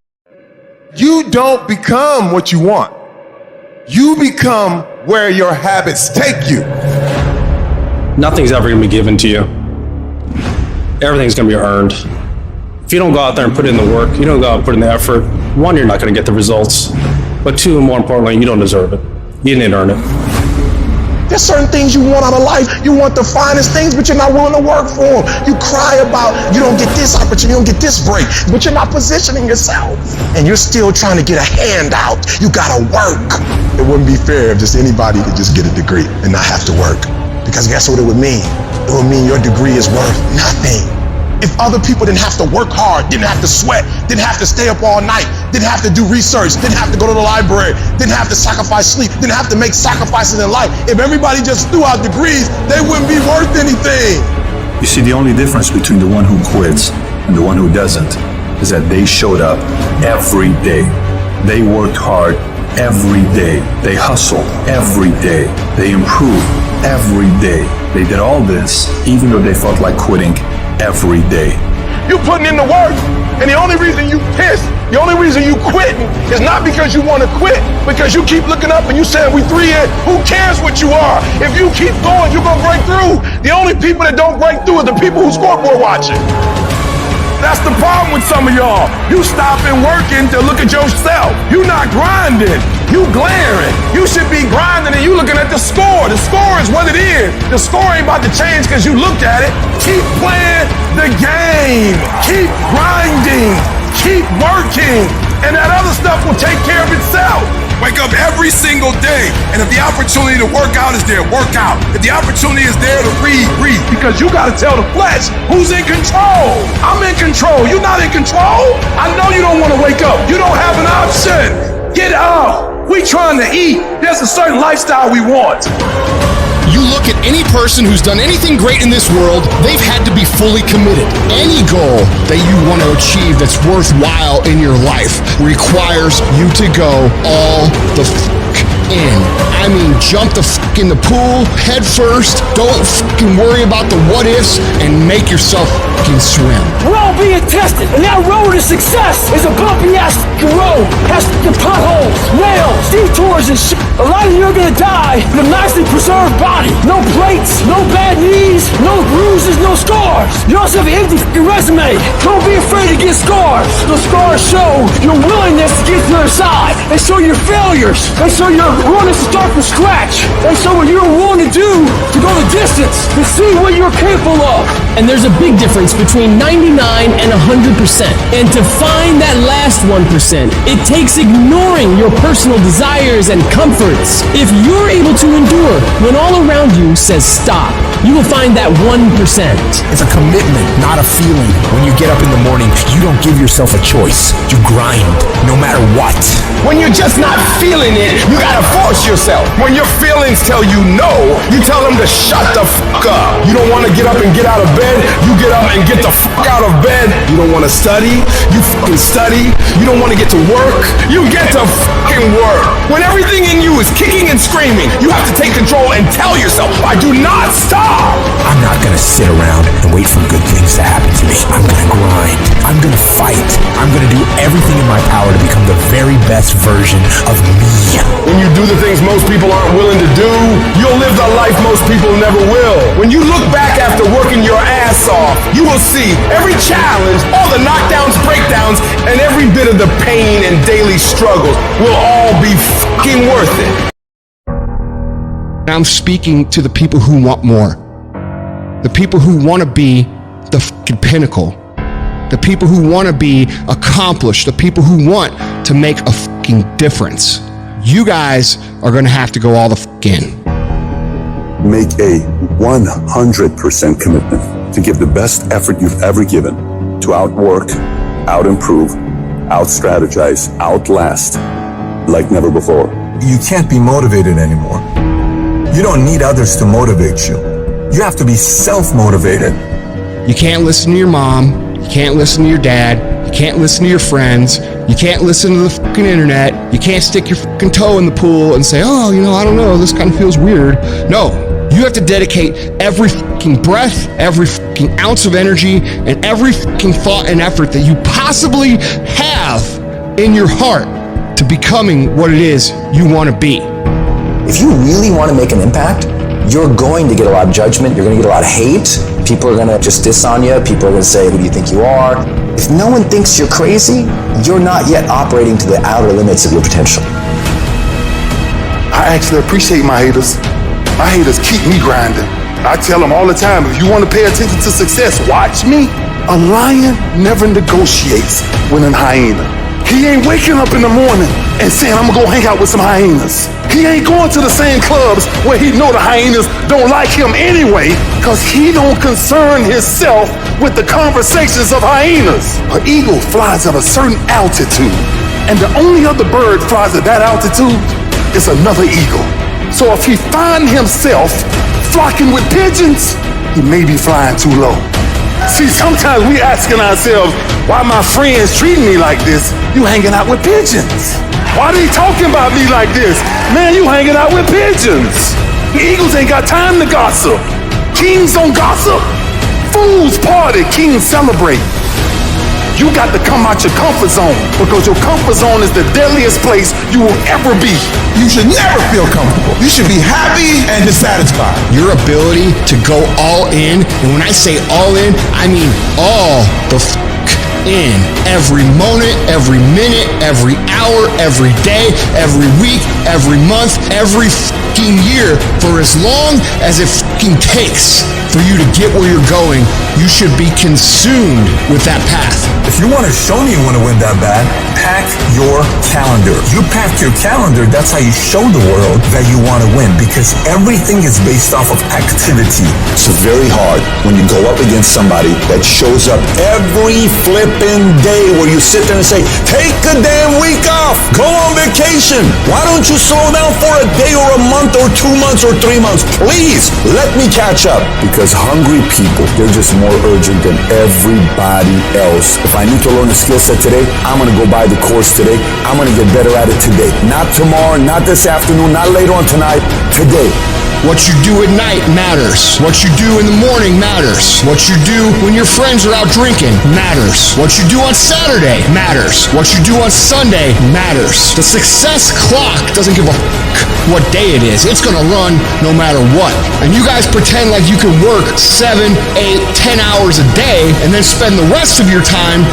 You don't become what you want. You become where your habits take you. Nothing's ever going to be given to you. Everything's going to be earned. If you don't go out there and put in the work, you don't go out and put in the effort, one, you're not going to get the results. But two, and more importantly, you don't deserve it. You didn't earn it. There's certain things you want out of life. You want the finest things, but you're not willing to work for them. You cry about you don't get this opportunity, you don't get this break, but you're not positioning yourself. And you're still trying to get a handout. You gotta work. It wouldn't be fair if just anybody could just get a degree and not have to work. Because guess what it would mean? It would mean your degree is worth nothing. If other people didn't have to work hard, didn't have to sweat, didn't have to stay up all night, didn't have to do research, didn't have to go to the library, didn't have to sacrifice sleep, didn't have to make sacrifices in life, if everybody just threw out degrees, they wouldn't be worth anything. You see, the only difference between the one who quits and the one who doesn't is that they showed up every day. They worked hard every day. They hustled every day. They improved every day. They did all this even though they felt like quitting every day. You putting in the work, and the only reason you pissed, the only reason you quitting is not because you want to quit, because you keep looking up and you saying we 3 in, who cares what you are? If you keep going, you're gonna break through. The only people that don't break through are the people who scoreboard watching. That's the problem with some of y'all. You stopping working to look at yourself. You not grinding. You glaring. You should be grinding and you looking at the score. The score is what it is. The score ain't about to change because you looked at it. Keep playing the game. Keep grinding. Keep working. And that other stuff will take care of itself. Wake up every single day, and if the opportunity to work out is there, work out. If the opportunity is there to read, read. Because you gotta tell the flesh who's in control. I'm in control. You're not in control. I know you don't want to wake up. You don't have an option. Get up. We trying to eat. There's a certain lifestyle we want. You look at any person who's done anything great in this world, they've had to be fully committed. Any goal that you want to achieve that's worthwhile in your life requires you to go all the in. I mean, jump the in the pool, head first, don't worry about the what ifs, and make yourself swim. We're all being tested, and that road to success is a bumpy ass road. Has potholes, nails, detours, and shit. A lot of you are gonna die with a nicely preserved body. No plates, no bad knees, no bruises, no scars. You also have an empty resume. Don't be afraid to get scars. The scars show your willingness to get to the other side. They show your failures. They show your willingness to start from scratch. They show what you're willing to do to go the distance, to see what you're capable of. And there's a big difference between 99 and 100%. And to find that last 1%, it takes ignoring your personal desires and comforts. If you're able to endure when all around you says stop, you will find that 1%. It's a commitment, not a feeling. When you get up in the morning, you don't give yourself a choice. You grind, no matter what. When you're just not feeling it, you gotta force yourself. When your feelings tell you no, you tell them to shut the fuck up. You don't wanna get up and get out of bed, you get up and get the fuck out of bed. You don't wanna study, you fucking study. You don't wanna get to work, you get to fucking work. When everything in you is kicking and screaming, you have to take control and tell yourself, I do not stop. I'm not gonna sit around and wait for good things to happen to me. I'm gonna grind. I'm gonna fight. I'm gonna do everything in my power to become the very best version of me. When you do the things most people aren't willing to do, you'll live the life most people never will. When you look back after working your ass off, you will see every challenge, all the knockdowns, breakdowns, and every bit of the pain and daily struggles will all be fucking worth it. I'm speaking to the people who want more. The people who want to be the fucking pinnacle. The people who want to be accomplished. The people who want to make a fucking difference. You guys are going to have to go all the fuck in. Make a 100% commitment to give the best effort you've ever given to outwork, out-improve, out-strategize, outlast like never before. You can't be motivated anymore. You don't need others to motivate you. You have to be self-motivated. You can't listen to your mom. You can't listen to your dad. You can't listen to your friends. You can't listen to the fucking internet. You can't stick your fucking toe in the pool and say, oh, I don't know, this kind of feels weird. No, you have to dedicate every fucking breath, every fucking ounce of energy, and every fucking thought and effort that you possibly have in your heart to becoming what it is you want to be. If you really want to make an impact, you're going to get a lot of judgment. You're going to get a lot of hate. People are going to just diss on you. People are going to say, who do you think you are? If no one thinks you're crazy, you're not yet operating to the outer limits of your potential. I actually appreciate my haters. My haters keep me grinding. I tell them all the time, if you want to pay attention to success, watch me. A lion never negotiates with a hyena. He ain't waking up in the morning and saying, I'm gonna go hang out with some hyenas. He ain't going to the same clubs where he know the hyenas don't like him anyway, cause he don't concern himself with the conversations of hyenas. An eagle flies at a certain altitude, and the only other bird flies at that altitude is another eagle. So if he find himself flocking with pigeons, he may be flying too low. See, sometimes we asking ourselves, why my friends treating me like this? You hanging out with pigeons. Why they talking about me like this? Man, you hanging out with pigeons. Eagles ain't got time to gossip. Kings don't gossip. Fools party, kings celebrate. You got to come out your comfort zone, because your comfort zone is the deadliest place you will ever be. You should never feel comfortable. You should be happy and dissatisfied. Your ability to go all in, and when I say all in, I mean all the in. Every moment, every minute, every hour, every day, every week, every month, every fucking year, for as long as it fucking takes for you to get where you're going. You should be consumed with that path. If you want to show me you want to win that bad, pack your calendar. You pack your calendar, that's how you show the world that you want to win, because everything is based off of activity. It's very hard when you go up against somebody that shows up every flipping day where you sit there and say, take a damn week off, go on vacation. Why don't you slow down for a day or a month or 2 months or 3 months? Please, let me catch up. Because hungry people, they're just more urgent than everybody else. If I need to learn a skill set today, I'm going to go buy the course today. I'm going to get better at it today. Not tomorrow, not this afternoon, not later on tonight, today. What you do at night matters. What you do in the morning matters. What you do when your friends are out drinking matters. What you do on Saturday matters. What you do on Sunday matters. The success clock doesn't give a fuck what day it is. It's gonna run no matter what. And you guys pretend like you can work 7, 8, 10 hours a day and then spend the rest of your time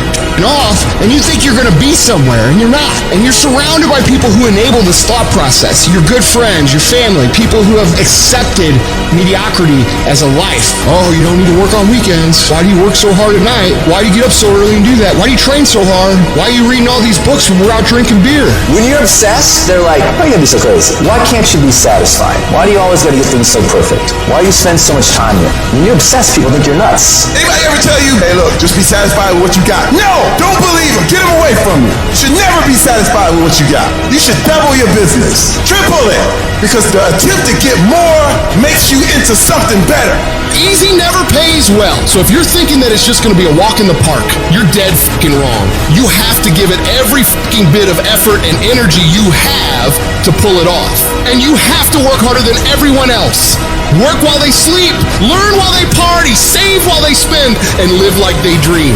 off, and you think you're gonna be somewhere, and you're not. And you're surrounded by people who enable this thought process. Your good friends, your family, people who have accepted mediocrity as a life. Oh, you don't need to work on weekends. Why do you work so hard at night? Why do you get up so early and do that? Why do you train so hard? Why are you reading all these books when we're out drinking beer? When you're obsessed, they're like, why are you gonna be so crazy? Why can't you be satisfied? Why do you always gotta get things so perfect? Why do you spend so much time here? When you're obsessed, people think you're nuts. Anybody ever tell you, hey look, just be satisfied with what you got? No! Don't believe him. Get him away from you. You should never be satisfied with what you got. You should double your business. Triple it. Because the attempt to get more makes you into something better. Easy never pays well. So if you're thinking that it's just gonna be a walk in the park, you're dead fucking wrong. You have to give it every fucking bit of effort and energy you have to pull it off. And you have to work harder than everyone else. Work while they sleep, learn while they party, save while they spend, and live like they dream.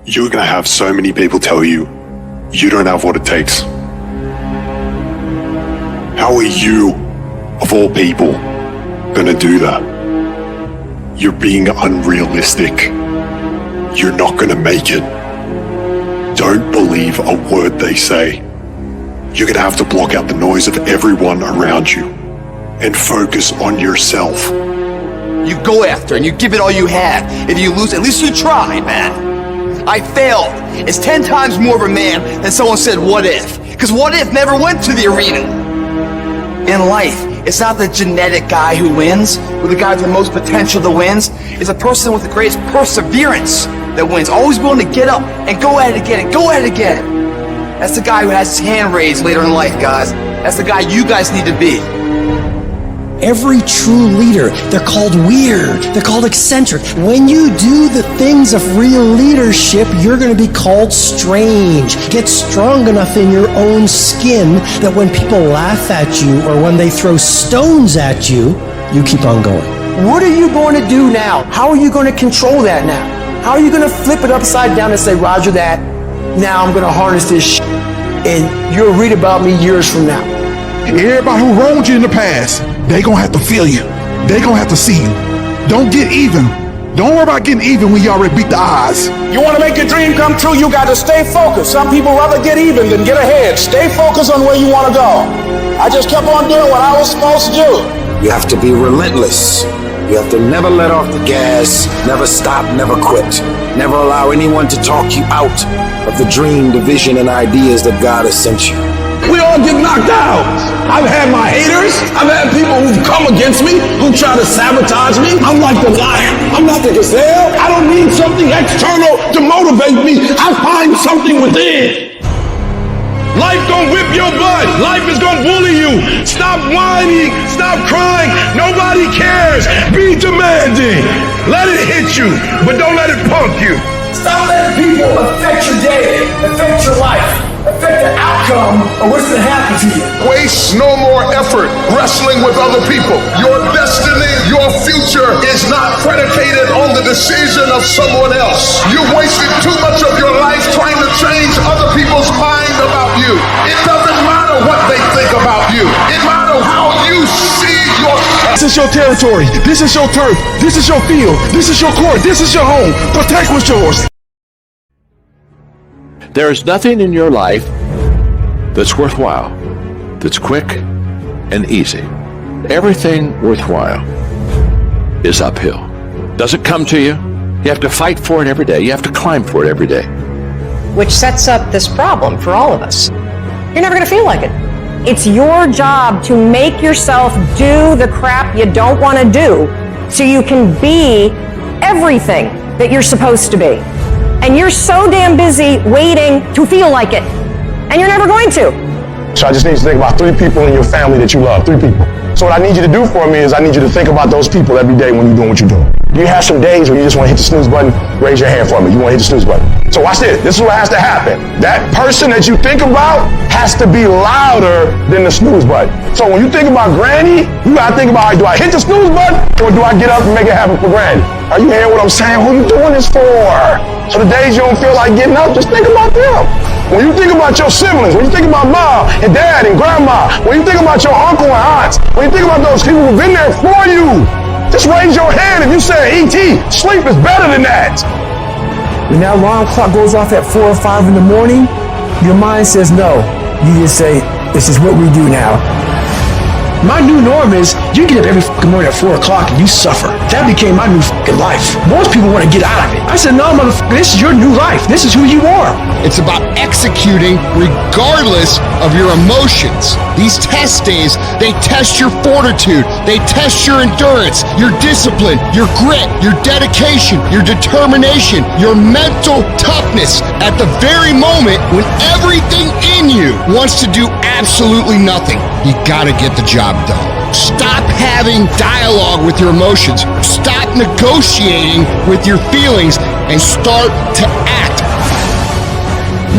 you're gonna have so many people tell you you don't have what it takes. How are you, of all people, gonna do that? You're being unrealistic. You're not gonna make it. Don't believe a word they say. You're gonna have to block out the noise of everyone around you and focus on yourself. You go after and you give it all you have. If you lose, at least you tried, man. I failed. It's 10 times more of a man than someone said, what if? Because what if never went to the arena. In life, it's not the genetic guy who wins, or the guy with the most potential that wins. It's a person with the greatest perseverance that wins. Always willing to get up and go at it again and go at it again. That's the guy who has his hand raised later in life, guys. That's the guy you guys need to be. Every true leader, they're called weird, they're called eccentric. When you do the things of real leadership, you're going to be called strange. Get strong enough in your own skin that when people laugh at you or when they throw stones at you, you keep on going. What are you going to do now? How are you going to control that now? How are you going to flip it upside down and say, Roger that, now I'm going to harness this shit, and you'll read about me years from now. Everybody who wronged you in the past, they gonna have to feel you. They gonna have to see you. Don't get even. Don't worry about getting even when you already beat the odds. You want to make your dream come true, you got to stay focused. Some people rather get even than get ahead. Stay focused on where you want to go. I just kept on doing what I was supposed to do. You have to be relentless. You have to never let off the gas, never stop, never quit. Never allow anyone to talk you out of the dream, the vision, and ideas that God has sent you. We all get knocked out. I've had my haters. I've had people who've come against me, who try to sabotage me. I'm like the lion. I'm not the gazelle. I don't need something external to motivate me. I find something within. Life gonna whip your butt. Life is gonna bully you. Stop whining. Stop crying. Nobody cares. Be demanding. Let it hit you, but don't let it punk you. Stop letting people affect your day, affect your life, affect the outcome of what's going to happen to you. Waste no more effort wrestling with other people. Your destiny, your future is not predicated on the decision of someone else. You wasted too much of your life trying to change other people's mind about you. It doesn't matter what they think about you. It matters how you see yourself. This is your territory. This is your turf. This is your field. This is your court. This is your home. Protect what's yours. There is nothing in your life that's worthwhile, that's quick and easy. Everything worthwhile is uphill. Doesn't come to you. You have to fight for it every day. You have to climb for it every day. Which sets up this problem for all of us. You're never going to feel like it. It's your job to make yourself do the crap you don't want to do so you can be everything that you're supposed to be. And you're so damn busy waiting to feel like it. And you're never going to. So I just need you to think about 3 people in your family that you love. 3 people. So what I need you to do for me is I need you to think about those people every day when you're doing what you're doing. Do you have some days when you just want to hit the snooze button? Raise your hand for me. You want to hit the snooze button. So watch this. This is what has to happen. That person that you think about has to be louder than the snooze button. So when you think about Granny, you got to think about, do I hit the snooze button or do I get up and make it happen for Granny? Are you hearing what I'm saying? Who are you doing this for? So the days you don't feel like getting up, just think about them. When you think about your siblings, when you think about mom and dad and grandma, when you think about your uncle and aunts, when you think about those people who've been there for you, just raise your hand if you say, E.T., sleep is better than that. When that alarm clock goes off at 4 or 5 in the morning, your mind says no. You just say, this is what we do now. My new norm is you get up every fucking morning at 4 o'clock and you suffer. That became my new fucking life. Most people want to get out of it. I said, no, motherfucker, this is your new life. This is who you are. It's about executing regardless of your emotions. These test days, they test your fortitude. They test your endurance, your discipline, your grit, your dedication, your determination, your mental toughness at the very moment when everything in you wants to do absolutely nothing. You gotta get the job done. Stop having dialogue with your emotions. Stop negotiating with your feelings and start to act.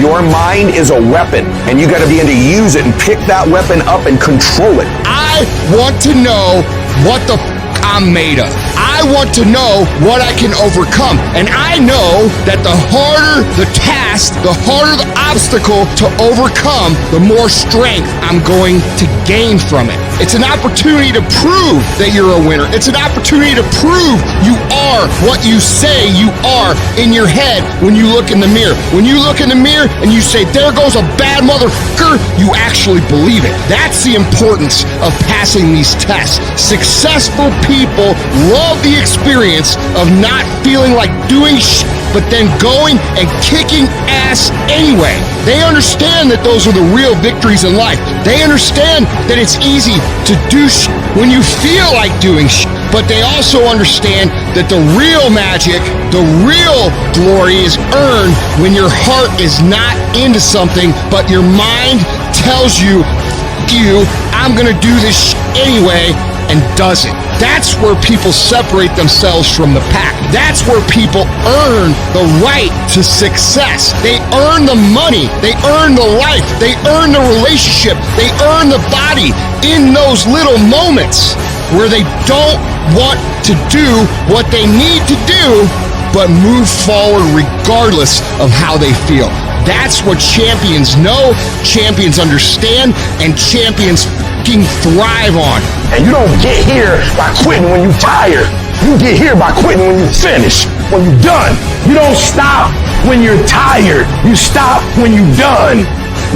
Your mind is a weapon, and you got to be able to use it and pick that weapon up and control it. I want to know what the I'm made of. I I want to know what I can overcome. And I know that the harder the task, the harder the obstacle to overcome, the more strength I'm going to gain from it. It's an opportunity to prove that you're a winner. It's an opportunity to prove you are what you say you are in your head when you look in the mirror. When you look in the mirror and you say, there goes a bad motherfucker, you actually believe it. That's the importance of passing these tests. Successful people love the experience of not feeling like doing shit, but then going and kicking ass anyway. They understand that those are the real victories in life. They understand that it's easy to do shit when you feel like doing shit. But they also understand that the real magic, the real glory is earned when your heart is not into something, but your mind tells you, F you, I'm gonna do this shit anyway, and does it. That's where people separate themselves from the pack. That's where people earn the right to success. They earn the money. They earn the life. They earn the relationship. They earn the body in those little moments where they don't want to do what they need to do, but move forward regardless of how they feel. That's what champions know, champions understand, and champions fucking thrive on. And you don't get here by quitting when you're tired. You get here by quitting when you finish, when you're done. You don't stop when you're tired. You stop when you're done.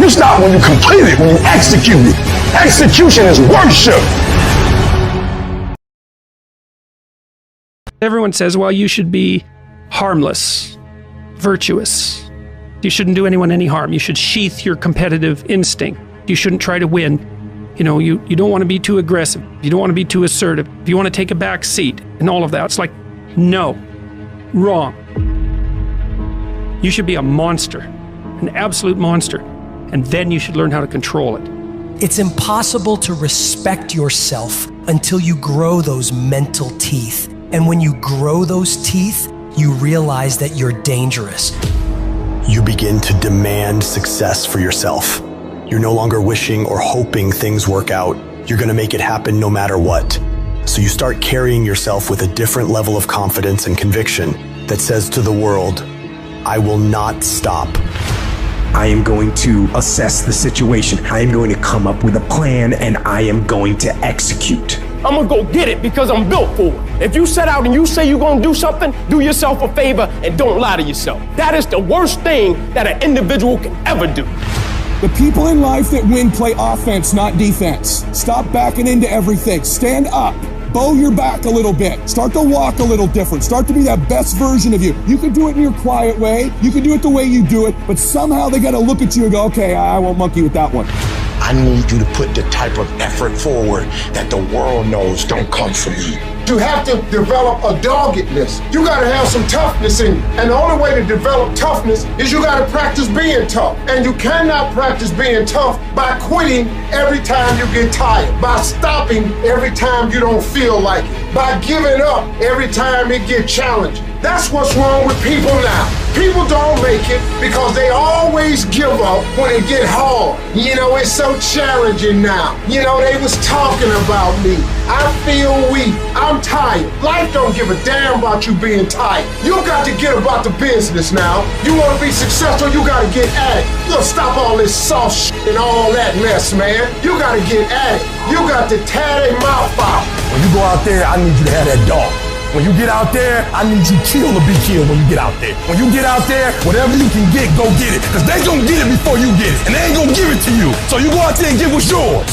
You stop when you complete it, when you execute it. Execution is worship. Everyone says, well, you should be harmless, virtuous. You shouldn't do anyone any harm. You should sheath your competitive instinct. You shouldn't try to win. You know, you don't want to be too aggressive. You don't want to be too assertive. You want to take a back seat and all of that. It's like, no, wrong. You should be a monster, an absolute monster, and then you should learn how to control it. It's impossible to respect yourself until you grow those mental teeth. And when you grow those teeth, you realize that you're dangerous. You begin to demand success for yourself. You're no longer wishing or hoping things work out. You're going to make it happen no matter what. So you start carrying yourself with a different level of confidence and conviction that says to the world, I will not stop. I am going to assess the situation. I am going to come up with a plan and I am going to execute. I'm gonna go get it because I'm built for it. If you set out and you say you're gonna do something, do yourself a favor and don't lie to yourself. That is the worst thing that an individual can ever do. The people in life that win play offense, not defense. Stop backing into everything. Stand up. Bow your back a little bit. Start to walk a little different. Start to be that best version of you. You can do it in your quiet way. You can do it the way you do it, but somehow they gotta look at you and go, okay, I won't monkey with that one. I need you to put the type of effort forward that the world knows don't come from you. You have to develop a doggedness. You gotta have some toughness in you. And the only way to develop toughness is you gotta practice being tough. And you cannot practice being tough by quitting every time you get tired, by stopping every time you don't feel like it, by giving up every time it gets challenging. That's what's wrong with people now. People don't make it because they always give up when it get hard. You know, it's so challenging now. You know, they was talking about me. I feel weak. I'm tired. Life don't give a damn about you being tired. You got to get about the business now. You want to be successful, you got to get at it. Look, stop all this soft shit and all that mess, man. You got to get at it. You got to tear their mouth out. When you go out there, I need you to have that dog. When you get out there, I need you kill or be killed when you get out there. When you get out there, whatever you can get, go get it. Because they gonna get it before you get it. And they ain't gonna give it to you. So you go out there and get what's yours.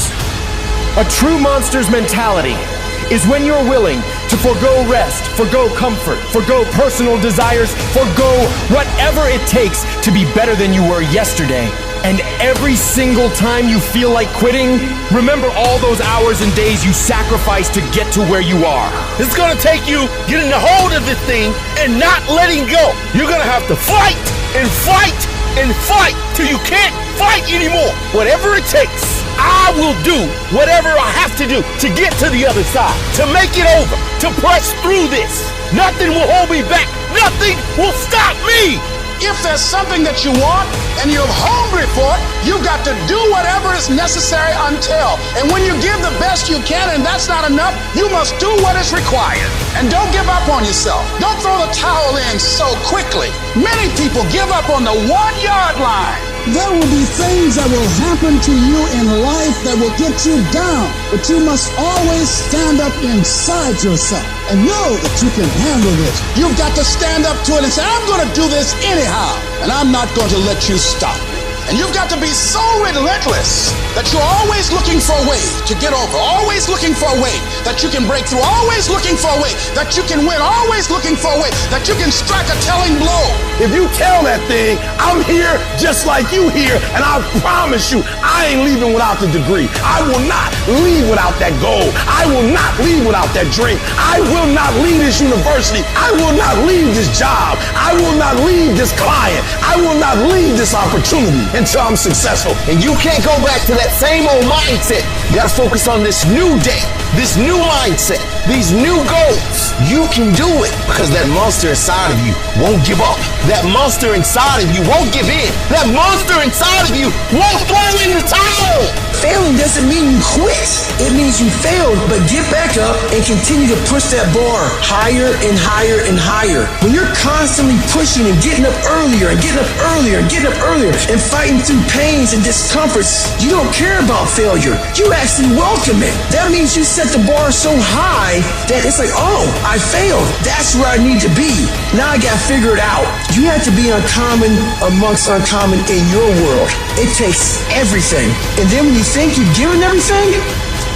A true monster's mentality is when you're willing to forgo rest, forgo comfort, forgo personal desires, forgo whatever it takes to be better than you were yesterday. And every single time you feel like quitting, remember all those hours and days you sacrificed to get to where you are. It's gonna take you getting a hold of this thing and not letting go. You're gonna have to fight and fight and fight till you can't fight anymore. Whatever it takes, I will do whatever I have to do to get to the other side, to make it over, to press through this. Nothing will hold me back. Nothing will stop me. If there's something that you want and you're hungry for it, you've got to do whatever is necessary until. And when you give the best you can and that's not enough, you must do what is required. And don't give up on yourself. Don't throw the towel in so quickly. Many people give up on the 1-yard line. There will be things that will happen to you in life that will get you down, but you must always stand up inside yourself and know that you can handle this. You've got to stand up to it and say, I'm going to do this anyhow, and I'm not going to let you stop me. And you've got to be so relentless that you're always looking for a way to get over, always looking for a way that you can break through, always looking for a way that you can win, always looking for a way that you can strike a telling blow. If you tell that thing, I'm here just like you here, and I promise you, I ain't leaving without the degree. I will not leave without that goal. I will not leave without that dream. I will not leave this university. I will not leave this job. I will not leave this client. I will not leave this opportunity until I'm successful. And you can't go back to that same old mindset. You gotta focus on this new day, this new mindset, these new goals. You can do it because that monster inside of you won't give up. That monster inside of you won't give in. That monster inside of you won't throw in the towel. Failing doesn't mean you quit. It means you failed, but get back up and continue to push that bar higher and higher and higher. When you're constantly pushing and getting up earlier and getting up earlier and getting up earlier and fighting through pains and discomforts, you don't care about failure. You actually welcome it. That means you set the bar so high that it's like, oh, I failed. That's where I need to be. Now I got to figure it out. You have to be uncommon amongst uncommon in your world. It takes everything. And then when you think you've given everything,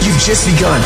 you've just begun.